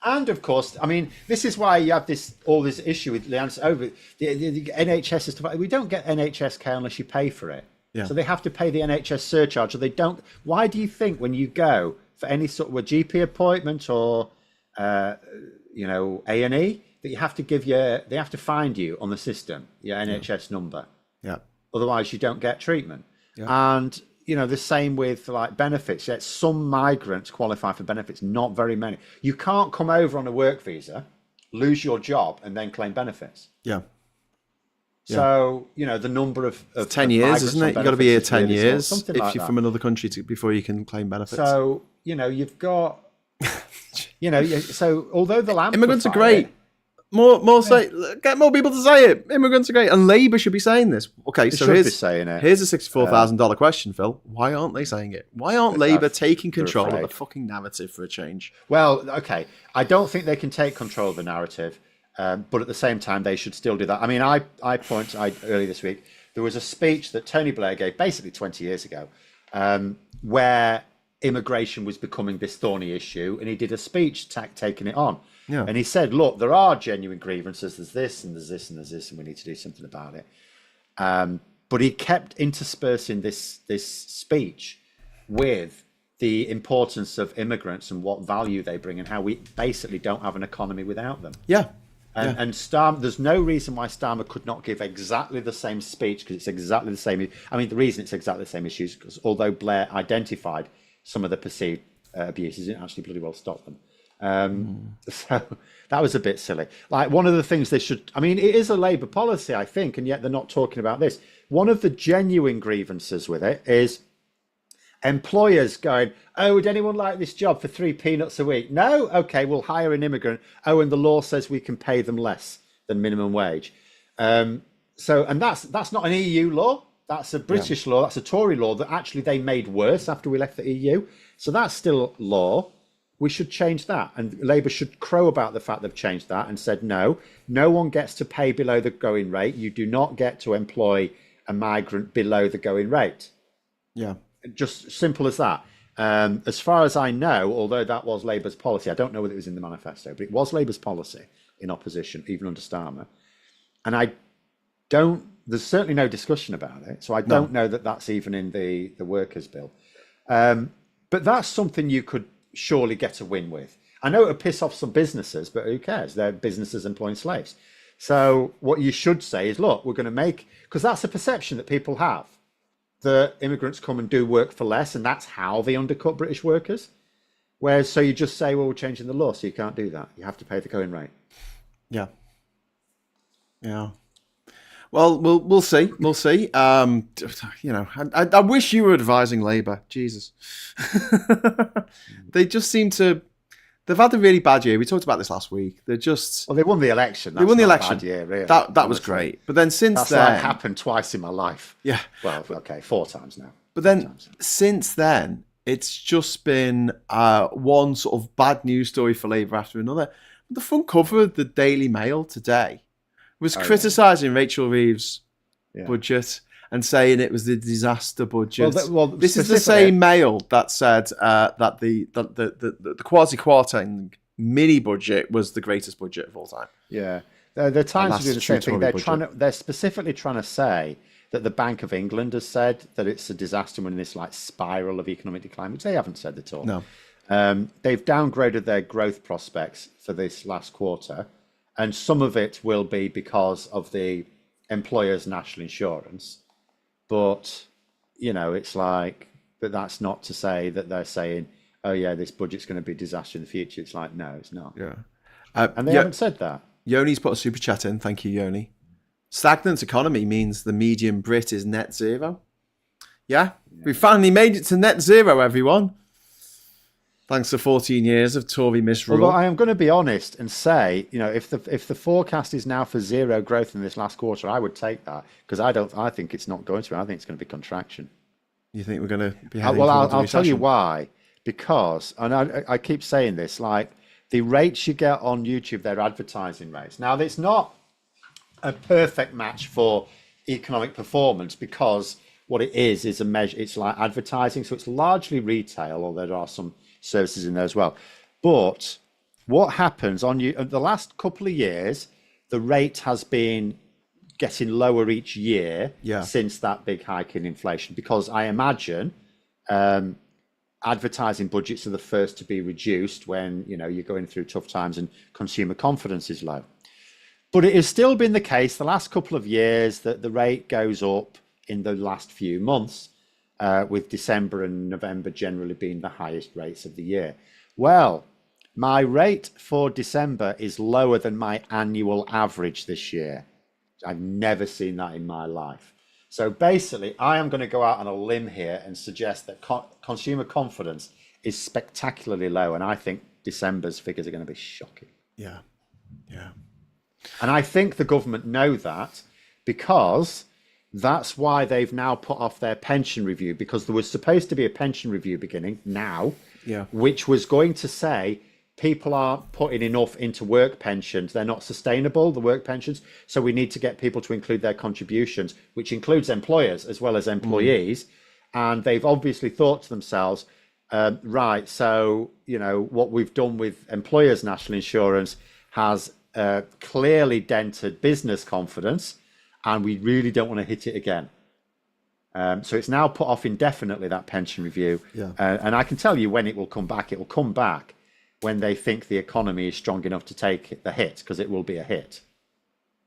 And of course, I mean, this is why you have all this issue with Leanne over the NHS and stuff. We don't get NHS care unless you pay for it. Yeah. So they have to pay the NHS surcharge, or they don't. Why do you think when you go for any sort of a GP appointment or A&E that you have to they have to find you on the system your NHS number? Yeah. Otherwise, you don't get treatment. Yeah. And the same with like benefits. Yet some migrants qualify for benefits, not very many. You can't come over on a work visa, lose your job, and then claim benefits. Yeah. So, the number of 10 years, isn't it? You've got to be here 10 years if you're from another country before you can claim benefits. So, you've got, so although the land immigrants are great. Get more people to say it. Immigrants are great. And Labour should be saying this. Okay, so here's a $64,000 question, Phil. Why aren't they saying it? Why aren't Labour taking control of the fucking narrative for a change? Well, okay. I don't think they can take control of the narrative. But at the same time, they should still do that. I mean, earlier this week, there was a speech that Tony Blair gave basically 20 years ago, where immigration was becoming this thorny issue. And he did a speech taking it on. Yeah. And he said, look, there are genuine grievances. There's this and there's this and there's this, and we need to do something about it. But he kept interspersing this speech with the importance of immigrants and what value they bring and how we basically don't have an economy without them. Yeah. And Starmer, there's no reason why Starmer could not give exactly the same speech, because it's exactly the same. I mean, the reason it's exactly the same issues, because although Blair identified some of the perceived abuses, he didn't actually bloody well stop them. So that was a bit silly. Like, one of the things they should, I mean, it is a Labour policy, I think, and yet they're not talking about this. One of the genuine grievances with it is employers going, oh, would anyone like this job for 3 peanuts a week? No? Okay, we'll hire an immigrant. Oh, and the law says we can pay them less than minimum wage. And that's not an EU law. That's a British law. That's a Tory law that actually they made worse after we left the EU. So that's still law. We should change that. And Labour should crow about the fact they've changed that and said, no one gets to pay below the going rate. You do not get to employ a migrant below the going rate. Yeah. Just simple as that. As far as I know, although that was Labour's policy, I don't know whether it was in the manifesto, but it was Labour's policy in opposition, even under Starmer. And there's certainly no discussion about it. So I don't know that that's even in the workers' bill. But that's something you could surely get a win with. I know it would piss off some businesses, but who cares? They're businesses employing slaves. So what you should say is, look, we're going to make, because that's a perception that people have. The immigrants come and do work for less, and that's how they undercut British workers. Whereas, so you just say, well, we're changing the law, so you can't do that. You have to pay the going rate. Yeah. Yeah. Well, we'll see. We'll see. I wish you were advising Labour. Jesus. They just seem to. They've had a really bad year. We talked about this last week. They're just. Well, they won the election. They won the election. Bad year, really. That was great. But then since then, that's happened twice in my life. Yeah. Well, okay, 4 times now. But then since then, it's just been one sort of bad news story for Labour after another. The front cover of the Daily Mail today was criticising Rachel Reeves' budget and saying it was the disaster budget. This is the same Mail that said that the quasi-quartering mini budget was the greatest budget of all time. Yeah, the Times are doing the same thing. They're specifically trying to say that the Bank of England has said that it's a disaster when this like spiral of economic decline, which they haven't said at all. No, they've downgraded their growth prospects for this last quarter, and some of it will be because of the employer's national insurance. But, it's like, but that's not to say that they're saying, oh, yeah, this budget's going to be a disaster in the future. It's like, no, it's not. Yeah. And they haven't said that. Yoni's put a super chat in. Thank you, Yoni. Stagnant economy means the median Brit is net zero. Yeah. We finally made it to net zero, everyone. Thanks to 14 years of Tory misrule. Although I am going to be honest and say, if the forecast is now for zero growth in this last quarter, I would take that, because I think it's not going to. I think it's going to be contraction. You think we're going to be heading well, towards a I'll recession? tell you why. Because, and I keep saying this, like the rates you get on YouTube, they're advertising rates. Now, it's not a perfect match for economic performance, because what it is a measure. It's like advertising, so it's largely retail, although there are some services in there as well. But what happens on you the last couple of years, the rate has been getting lower each year since that big hike in inflation, because I imagine advertising budgets are the first to be reduced when you're going through tough times and consumer confidence is low. But it has still been the case the last couple of years that the rate goes up in the last few months, with December and November generally being the highest rates of the year. Well, my rate for December is lower than my annual average this year. I've never seen that in my life. So basically, I am going to go out on a limb here and suggest that consumer confidence is spectacularly low. And I think December's figures are going to be shocking. Yeah. Yeah. And I think the government know that, because that's why they've now put off their pension review, because there was supposed to be a pension review beginning now, which was going to say people aren't putting enough into work pensions. They're not sustainable, the work pensions. So we need to get people to include their contributions, which includes employers as well as employees. And they've obviously thought to themselves, right, so, what we've done with employers' national insurance has clearly dented business confidence, and we really don't want to hit it again. So it's now put off indefinitely, that pension review. And I can tell you when it will come back. It will come back when they think the economy is strong enough to take the hit, because it will be a hit.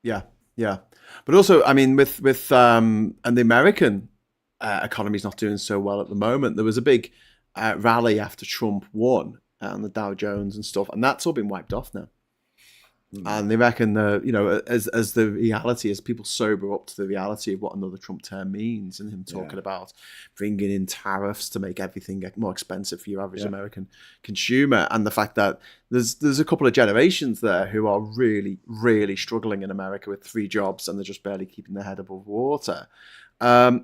Yeah, yeah. But also, I mean, with and the American economy is not doing so well at the moment. There was a big rally after Trump won on the Dow Jones and stuff, and that's all been wiped off now. And they reckon as the reality, as people sober up to the reality of what another Trump term means, and him talking about bringing in tariffs to make everything more expensive for your average American consumer, and the fact that there's a couple of generations there who are really, really struggling in America with 3 jobs, and they're just barely keeping their head above water,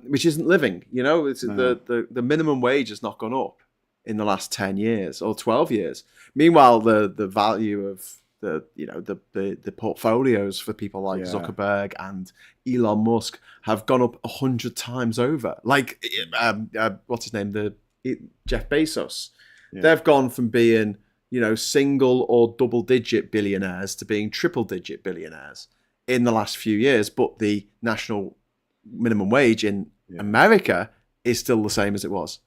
which isn't living. It's the minimum wage has not gone up in the last 10 years or 12 years. Meanwhile, the value of the portfolios for people like Zuckerberg and Elon Musk have gone up 100 times over. Like what's his name, Jeff Bezos. They've gone from being single or double digit billionaires to being triple digit billionaires in the last few years. But the national minimum wage in America is still the same as it was,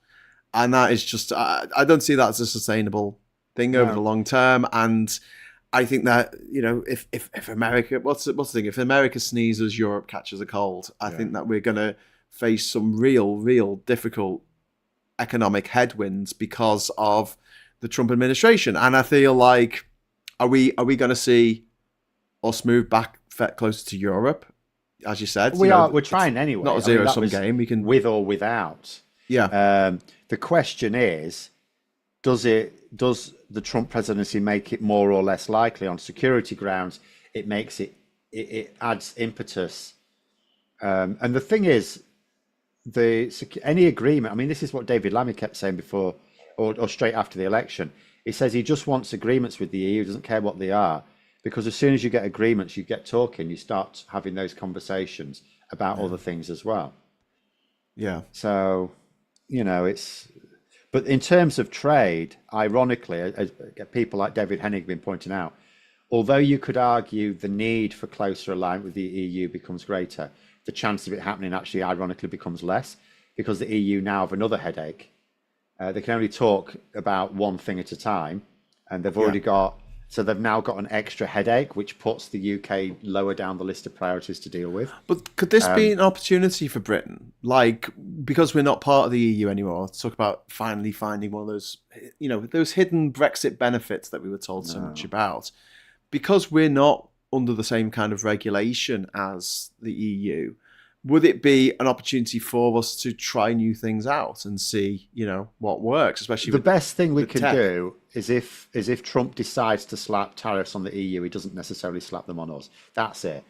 and that is just I don't see that as a sustainable thing over the long term. And I think that if America, what's the thing? If America sneezes, Europe catches a cold. I think that we're going to face some real difficult economic headwinds because of the Trump administration. And I feel like, are we going to see us move back closer to Europe? As you said, we're trying anyway. Not a zero-sum game. We can, with or without. Yeah. The question is, does the Trump presidency make it more or less likely? On security grounds, it makes it adds impetus. And the thing is, any agreement, I mean, this is what David Lammy kept saying before, or straight after the election. He says he just wants agreements with the EU, doesn't care what they are, because as soon as you get agreements, you get talking, you start having those conversations about other things as well. Yeah. So, but in terms of trade, ironically, as people like David Hennig have been pointing out, although you could argue the need for closer alignment with the EU becomes greater, the chance of it happening actually ironically becomes less, because the EU now have another headache. They can only talk about one thing at a time, and they've already they've now got an extra headache, which puts the UK lower down the list of priorities to deal with. But could this be an opportunity for Britain? Like, because we're not part of the EU anymore, to talk about finally finding one of those, those hidden Brexit benefits that we were told so much about. Because we're not under the same kind of regulation as the EU, would it be an opportunity for us to try new things out and see, what works? Especially the best thing we can do is if Trump decides to slap tariffs on the EU, he doesn't necessarily slap them on us. That's it.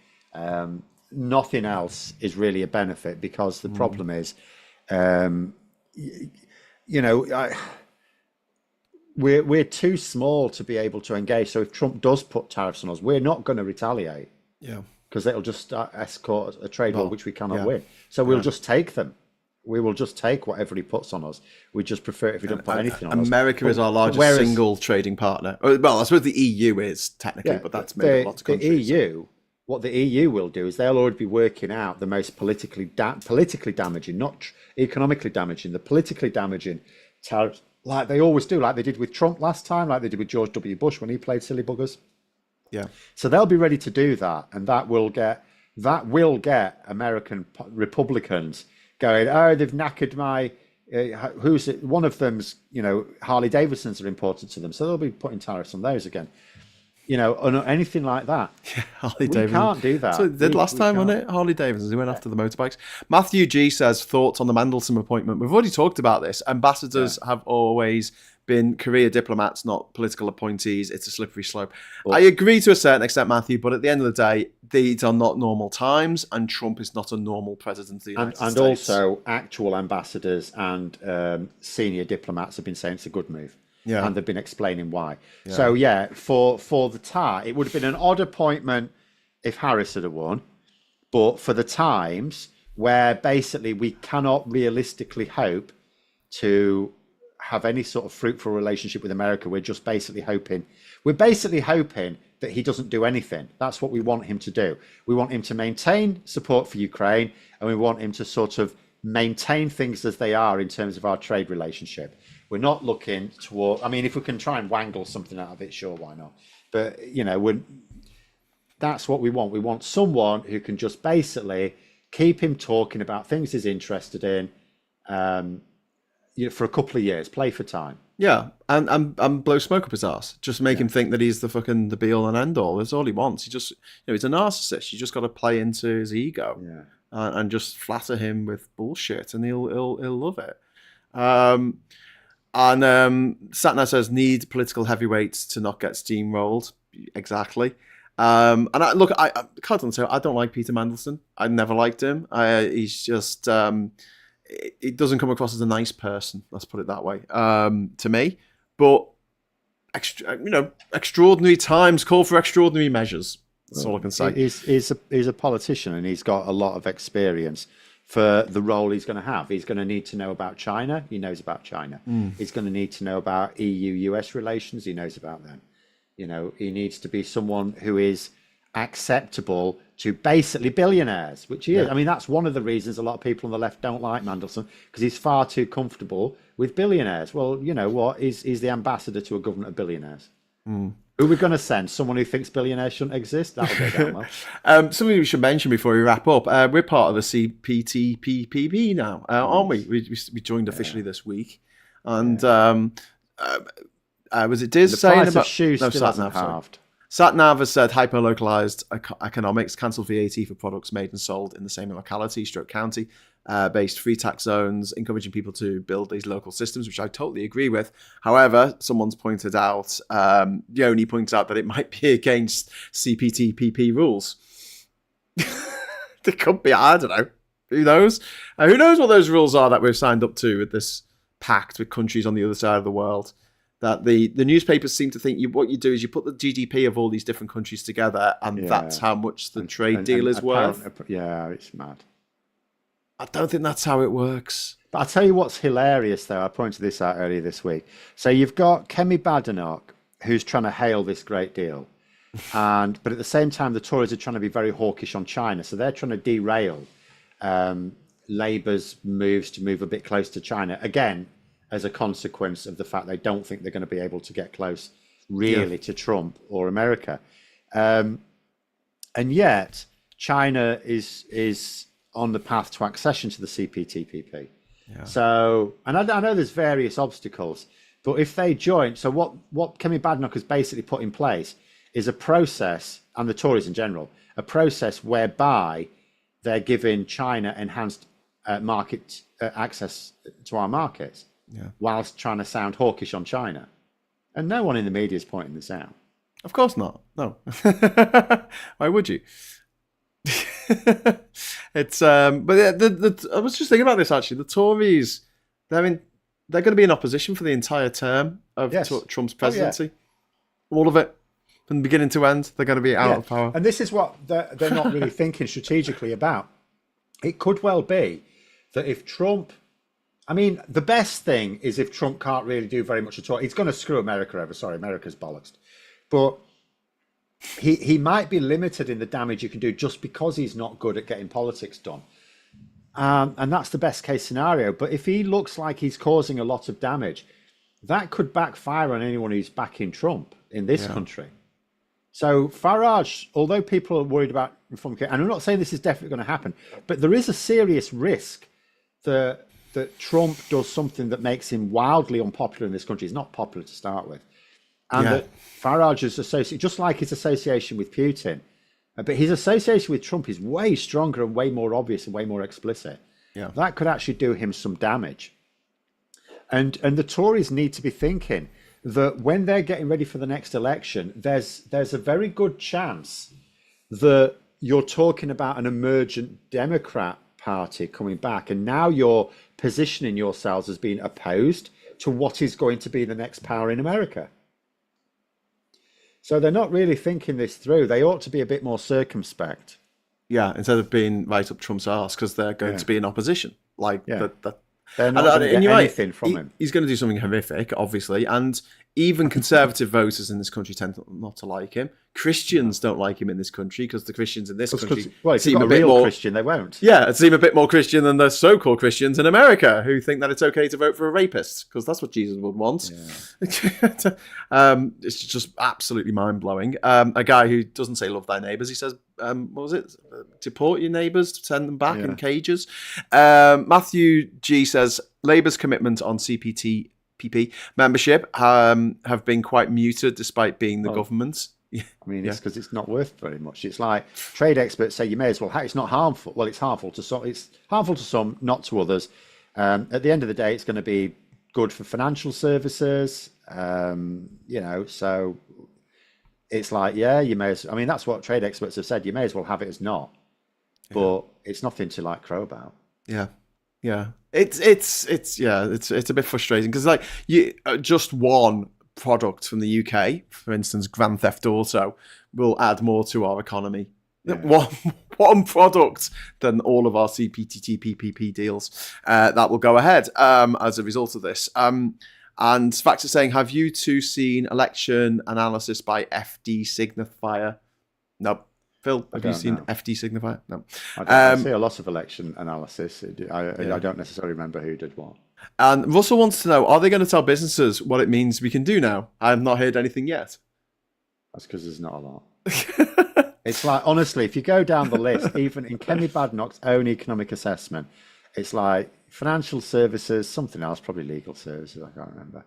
Nothing else is really a benefit, because the problem is, we're too small to be able to engage. So if Trump does put tariffs on us, we're not going to retaliate. Yeah. Because it'll just escort a trade war which we cannot win. So we'll just take them. We will just take whatever he puts on us. We just prefer it if he don't put anything on us. America is our largest single trading partner. Well, I suppose the EU is technically, but that's maybe lots of countries. The EU, what the EU will do is they'll already be working out the most politically damaging, not economically damaging, the politically damaging tariffs, like they always do, like they did with Trump last time, like they did with George W. Bush when he played silly buggers. Yeah. So they'll be ready to do that, and that will get American Republicans going, oh, they've knackered my, who's it? One of them's, Harley Davidsons are important to them. So they'll be putting tariffs on those again, or anything like that. Yeah, Harley Davidson. We can't do that. So they did last time, wasn't it? Harley Davidsons, he went after the motorbikes. Matthew G says, thoughts on the Mandelson appointment. We've already talked about this. Ambassadors have always been career diplomats, not political appointees. It's a slippery slope. I agree to a certain extent, Matthew, but at the end of the day, these are not normal times, and Trump is not a normal president of the United States. And also, actual ambassadors and senior diplomats have been saying it's a good move. Yeah. And they've been explaining why. Yeah. So, for the time, it would have been an odd appointment if Harris had won, but for the times where basically we cannot realistically hope to have any sort of fruitful relationship with America, we're basically hoping that he doesn't do anything. That's what we want him to do. We want him to maintain support for Ukraine, and we want him to sort of maintain things as they are in terms of our trade relationship. We're not looking toward, if we can try and wangle something out of it, sure, why not? But, that's what we want. We want someone who can just basically keep him talking about things he's interested in, for a couple of years, play for time. Yeah, and blow smoke up his ass. Just make him think that he's the be all and end all. That's all he wants. He just, he's a narcissist. You just got to play into his ego, and just flatter him with bullshit, and he'll love it. Satna says, need political heavyweights to not get steamrolled. Exactly. And I can't say I don't like Peter Mandelson. I never liked him. He's just. It doesn't come across as a nice person, let's put it that way, to me. But extraordinary times call for extraordinary measures. That's all I can say. He's a politician, and he's got a lot of experience for the role he's going to have. He's going to need to know about China. He knows about China. He's going to need to know about EU-US relations. He knows about them. He needs to be someone who is acceptable to basically billionaires, which he is. That's one of the reasons a lot of people on the left don't like Mandelson, because he's far too comfortable with billionaires. Well, you know what? He's the ambassador to a government of billionaires. Who are we going to send? Someone who thinks billionaires shouldn't exist? That'll go down well. Something we should mention before we wrap up. We're part of the CPTPP now, aren't we? We joined officially this week. And was it Diz saying about... shoes still hasn't halved. Satnav has said hyper-localised economics, cancel VAT for products made and sold in the same locality, county, based free tax zones, encouraging people to build these local systems, which I totally agree with. However, someone's pointed out, Yoni points out that it might be against CPTPP rules. They could be, I don't know. Who knows? Who knows what those rules are that we've signed up to with this pact with countries on the other side of the world? That the newspapers seem to think what you do is you put the GDP of all these different countries together, and that's how much the trade deal is worth. Yeah, it's mad. I don't think that's how it works. But I'll tell you what's hilarious, though. I pointed this out earlier this week. So you've got Kemi Badenoch, who's trying to hail this great deal. But at the same time, the Tories are trying to be very hawkish on China. So they're trying to derail Labour's moves to move a bit close to China. Again, as a consequence of the fact they don't think they're going to be able to get close really to Trump or America. And yet China is on the path to accession to the CPTPP. Yeah. So, and I know there's various obstacles, but if they join, so what Kemi Badenoch has basically put in place is a process, and the Tories in general, a process whereby they're giving China enhanced market access to our markets. Yeah. Whilst trying to sound hawkish on China. And no one in the media is pointing this out. Of course not. No. Why would you? It's I was just thinking about this actually. The Tories, they're going to be in opposition for the entire term of Trump's presidency. All of it. From beginning to end, they're going to be out of power. And this is what they're not really thinking strategically about. It could well be that if Trump, I mean, the best thing is if Trump can't really do very much at all. He's going to screw America over. Sorry, America's bollocks. But he might be limited in the damage you can do just because he's not good at getting politics done. And that's the best case scenario. But if he looks like he's causing a lot of damage, that could backfire on anyone who's backing Trump in this country. So Farage, although people are worried about reform, and I'm not saying this is definitely going to happen, but there is a serious risk that Trump does something that makes him wildly unpopular in this country. He's not popular to start with. And that Farage is associated, just like his association with Putin, but his association with Trump is way stronger and way more obvious and way more explicit. Yeah. That could actually do him some damage. And the Tories need to be thinking that when they're getting ready for the next election, there's a very good chance that you're talking about an emergent Democrat Party coming back, and now you're positioning yourselves as being opposed to what is going to be the next power in America. So they're not really thinking this through. They ought to be a bit more circumspect. Yeah, instead of being right up Trump's arse, because they're going to be in opposition. Like they're not going to get anything from him. He's going to do something horrific, obviously, and even conservative voters in this country tend not to like him. Christians don't like him in this country because the Christians in this country seem a bit more Christian. They won't. Yeah, seem a bit more Christian than the so-called Christians in America who think that it's okay to vote for a rapist because that's what Jesus would want. Yeah. It's just absolutely mind-blowing. A guy who doesn't say love thy neighbours, he says, what was it? Deport your neighbours, send them back in cages. Matthew G says, Labour's commitment on CPTPP membership have been quite muted despite being the government. I mean, it's because it's not worth very much. It's like trade experts say you may as well. It's not harmful. Well, it's harmful to some. It's harmful to some, not to others. At the end of the day, it's going to be good for financial services. So it's like, you may as. I mean, that's what trade experts have said. You may as well have it as not. But it's nothing to like crow about. Yeah. It's a bit frustrating because like you just one product from the UK, for instance, Grand Theft Auto, will add more to our economy. One product than all of our CPTPP deals that will go ahead as a result of this. And Facts are saying, have you two seen election analysis by FD Signifier? No. Phil, have you seen FD Signifier? No. I see a lot of election analysis. I don't necessarily remember who did what. And Russell wants to know, are they going to tell businesses what it means we can do now? I have not heard anything yet. That's because there's not a lot. It's like, honestly, if you go down the list, even in Kenny Badnock's own economic assessment, it's like financial services, something else, probably legal services, I can't remember,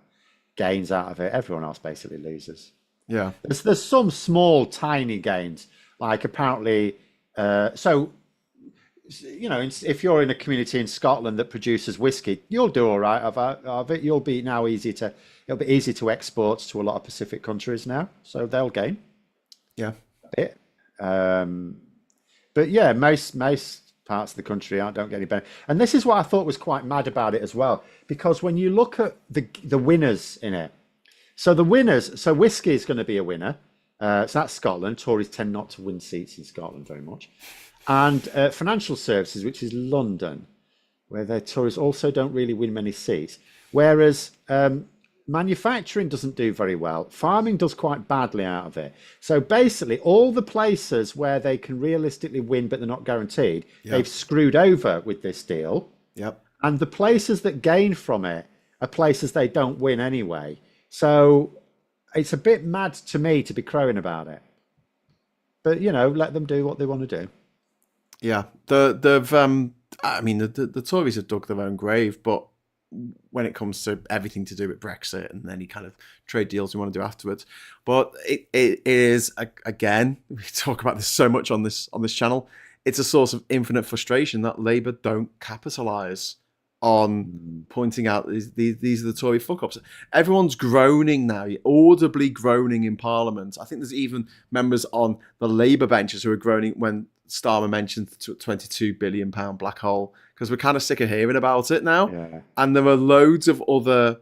gains out of it. Everyone else basically loses. Yeah. There's some small, tiny gains. Like apparently, if you're in a community in Scotland that produces whiskey, you'll do all right of it. It'll be easy to export to a lot of Pacific countries now, so they'll gain. Yeah. A bit. But yeah, most parts of the country don't get any benefit. And this is what I thought was quite mad about it as well, because when you look at the winners in it, so whiskey is going to be a winner. So that's Scotland. Tories tend not to win seats in Scotland very much. And financial services, which is London, where the Tories also don't really win many seats. Whereas manufacturing doesn't do very well. Farming does quite badly out of it. So basically, all the places where they can realistically win, but they're not guaranteed, they've screwed over with this deal. Yep. And the places that gain from it are places they don't win anyway. So it's a bit mad to me to be crowing about it. But, let them do what they want to do. Yeah. The Tories have dug their own grave, but when it comes to everything to do with Brexit and any kind of trade deals we want to do afterwards. But it is, again, we talk about this so much on this channel, it's a source of infinite frustration that Labour don't capitalise on pointing out these are the Tory fuck-ups. Everyone's groaning now, audibly groaning in Parliament. I think there's even members on the Labour benches who are groaning when Starmer mentioned the £22 billion black hole, because we're kind of sick of hearing about it now. Yeah. And there are loads of other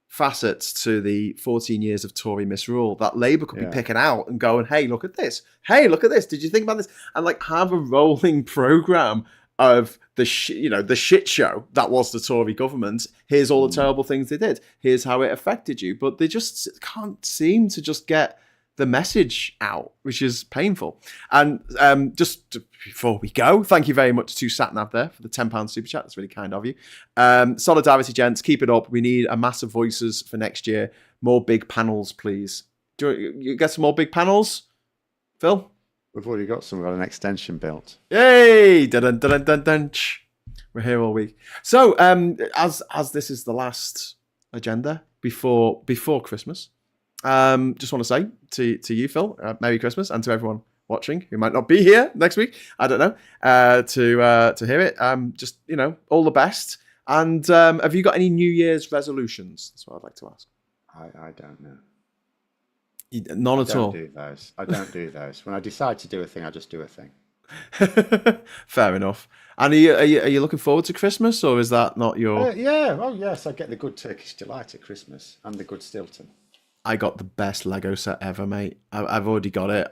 facets to the 14 years of Tory misrule that Labour could be picking out and going, hey, look at this. Hey, look at this. Did you think about this? And have a rolling programme of the shit show that was the Tory government. Here's all the terrible things they did. Here's how it affected you. But they just can't seem to just get the message out, which is painful. And just before we go, thank you very much to Satnav there for the £10 super chat. That's really kind of you. Solidarity, gents, keep it up. We need a massive voices for next year. More big panels, please. Do you get some more big panels, Phil? We've already got some. We've got an extension built. Yay! Dun, dun, dun, dun. We're here all week. So, as this is the last agenda before Christmas, just want to say to you, Phil, Merry Christmas, and to everyone watching who might not be here next week. I don't know to hear it. Just all the best. And have you got any New Year's resolutions? That's what I'd like to ask. I don't know. None at all. I don't do those. When I decide to do a thing, I just do a thing. Fair enough. And are you looking forward to Christmas, or is that not your? Yeah. Oh yes, I get the good Turkish delight at Christmas and the good Stilton. I got the best Lego set ever, mate. I've already got it.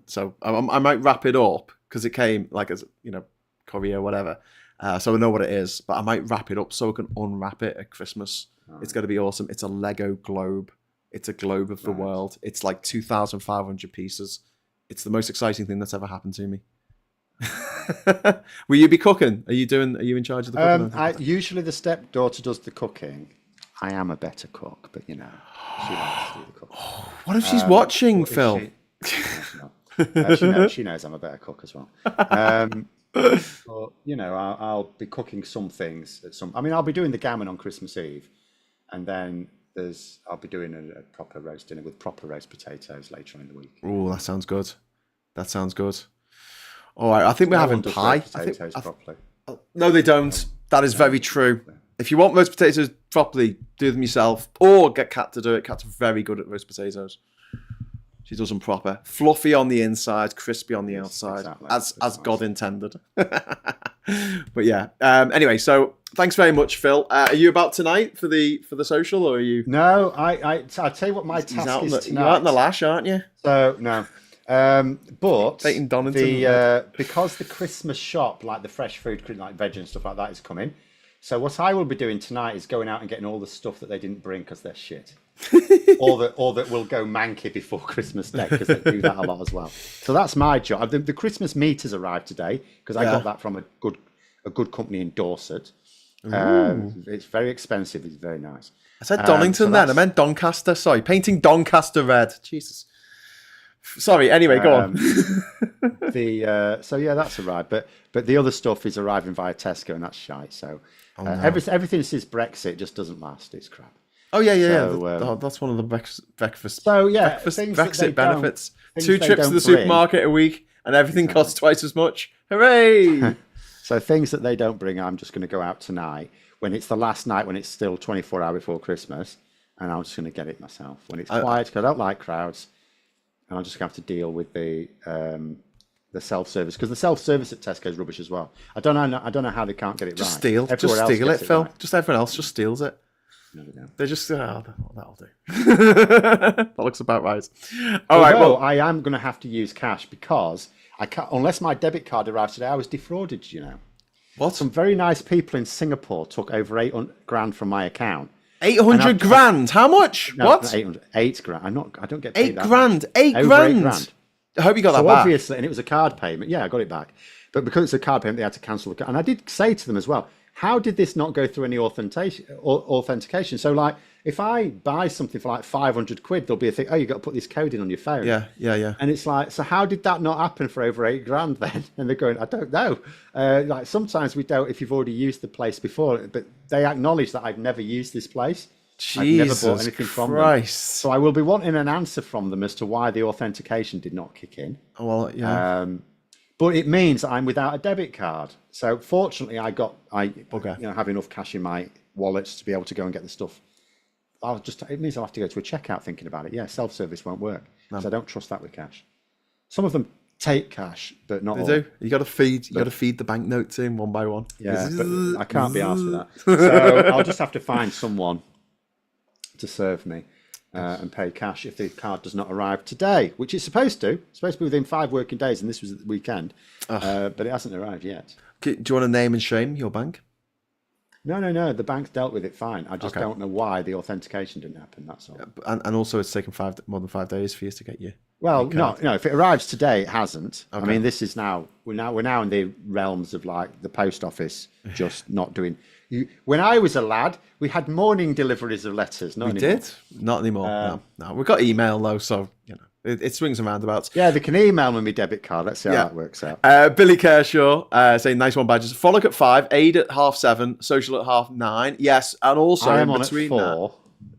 So I might wrap it up because it came like as courier, whatever. So I know what it is, but I might wrap it up so I can unwrap it at Christmas. Oh. It's going to be awesome. It's a Lego globe. It's a globe of the world. It's like 2,500 pieces. It's the most exciting thing that's ever happened to me. Will you be cooking? Are you in charge of the cooking? Usually the stepdaughter does the cooking. I am a better cook, but she likes to do the cooking. What if she's watching, Phil? She knows I'm a better cook as well. But I'll be cooking some things I'll be doing the gammon on Christmas Eve, and then I'll be doing a proper roast dinner with proper roast potatoes later on in the week. Oh, that sounds good. All right, I think we're having pie. Potatoes properly. No, they don't. That is very true. If you want roast potatoes properly, do them yourself, or get Kat to do it. Kat's very good at roast potatoes. She does them proper, fluffy on the inside, crispy on the outside, as God intended. But yeah. Anyway, so thanks very much, Phil. Are you about tonight for the social, or are you? No, I'll tell you what my task is tonight. You're out in the lash, aren't you? So no. But because the Christmas shop, like the fresh food, like veg and stuff like that, is coming. So what I will be doing tonight is going out and getting all the stuff that they didn't bring because they're shit, or that will go manky before Christmas Day because they do that a lot as well. So that's my job. The Christmas meat has arrived today because I got that from a good company in Dorset. It's very expensive. It's very nice. I said Donington then. I meant Doncaster. Sorry, painting Doncaster red. Jesus. Sorry. Anyway, go on. So yeah, that's arrived. But the other stuff is arriving via Tesco, and that's shite. So everything since Brexit just doesn't last. It's crap. Oh yeah. That's one of the breakfast. So yeah, Brexit benefits. 2 trips to the supermarket a week, and everything costs twice as much. Hooray! So things that they don't bring, I'm just going to go out tonight when it's the last night, when it's still 24 hours before Christmas, and I'm just going to get it myself when it's quiet because I don't like crowds. And I'm just going to have to deal with the self-service because the self-service at Tesco is rubbish as well. I don't know how they can't get it just right. Steal it, Phil. Right. Just everyone else just steals it. No, they don't. They just that'll do. That looks about right. All right. Well, I am going to have to use cash because I can't unless my debit card arrives today. I was defrauded. What? Some very nice people in Singapore took over 800 grand from my account. 800 grand? How much? No, what? 8 grand. I don't get paid 8 grand. 8 grand. Over 8 grand. I hope you got that back. Obviously, and it was a card payment. Yeah, I got it back. But because it's a card payment, they had to cancel the card. And I did say to them as well, how did this not go through any authentication? So like, if I buy something for like 500 quid, there'll be a thing, oh, you've got to put this code in on your phone. Yeah. And it's like, so how did that not happen for over 8 grand then? And they're going, I don't know. Like sometimes we don't, if you've already used the place before, but they acknowledge that I've never used this place. Jesus I've never bought anything from them. So I will be wanting an answer from them as to why the authentication did not kick in. Oh, well, yeah. But it means I'm without a debit card. So fortunately, I have enough cash in my wallet to be able to go and get the stuff. It means I'll have to go to a checkout thinking about it. Yeah, self-service won't work because I don't trust that with cash. Some of them take cash, but not all. They do. You got to feed the banknotes in one by one. Yeah, but I can't be arsed with that. So I'll just have to find someone to serve me. and pay cash if the card does not arrive today, which it's supposed to. It's supposed to be within 5 working days, and this was at the weekend, but it hasn't arrived yet. Do you want to name and shame your bank? No. The bank's dealt with it fine. I just don't know why the authentication didn't happen. That's all. And also, it's taken more than 5 days for you to get you. Well, no. If it arrives today, it hasn't. Okay. I mean, this is now we're now in the realms of like the post office just not doing. When I was a lad, we had morning deliveries of letters. Not anymore. Did not anymore. No, we've got email though, so it swings and roundabouts. Yeah, they can email me my debit card. Let's see how that works out. Billy Kershaw saying, nice one, badges. Frolic at 5, Aid at 7:30, Social at 9:30. Yes, and also I am on between at 4.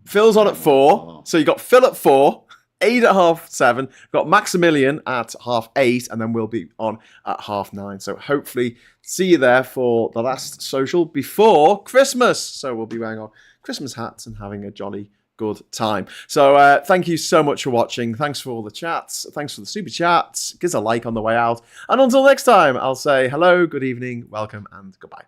Phil's on at 4. So you got Phil at 4, Aid at 7:30, got Maximilian at 8:30, and then we'll be on at 9:30. So hopefully see you there for the last social before Christmas. So we'll be wearing our Christmas hats and having a jolly good time. So thank you so much for watching. Thanks for all the chats. Thanks for the super chats. Give us a like on the way out. And until next time, I'll say hello, good evening, welcome, and goodbye.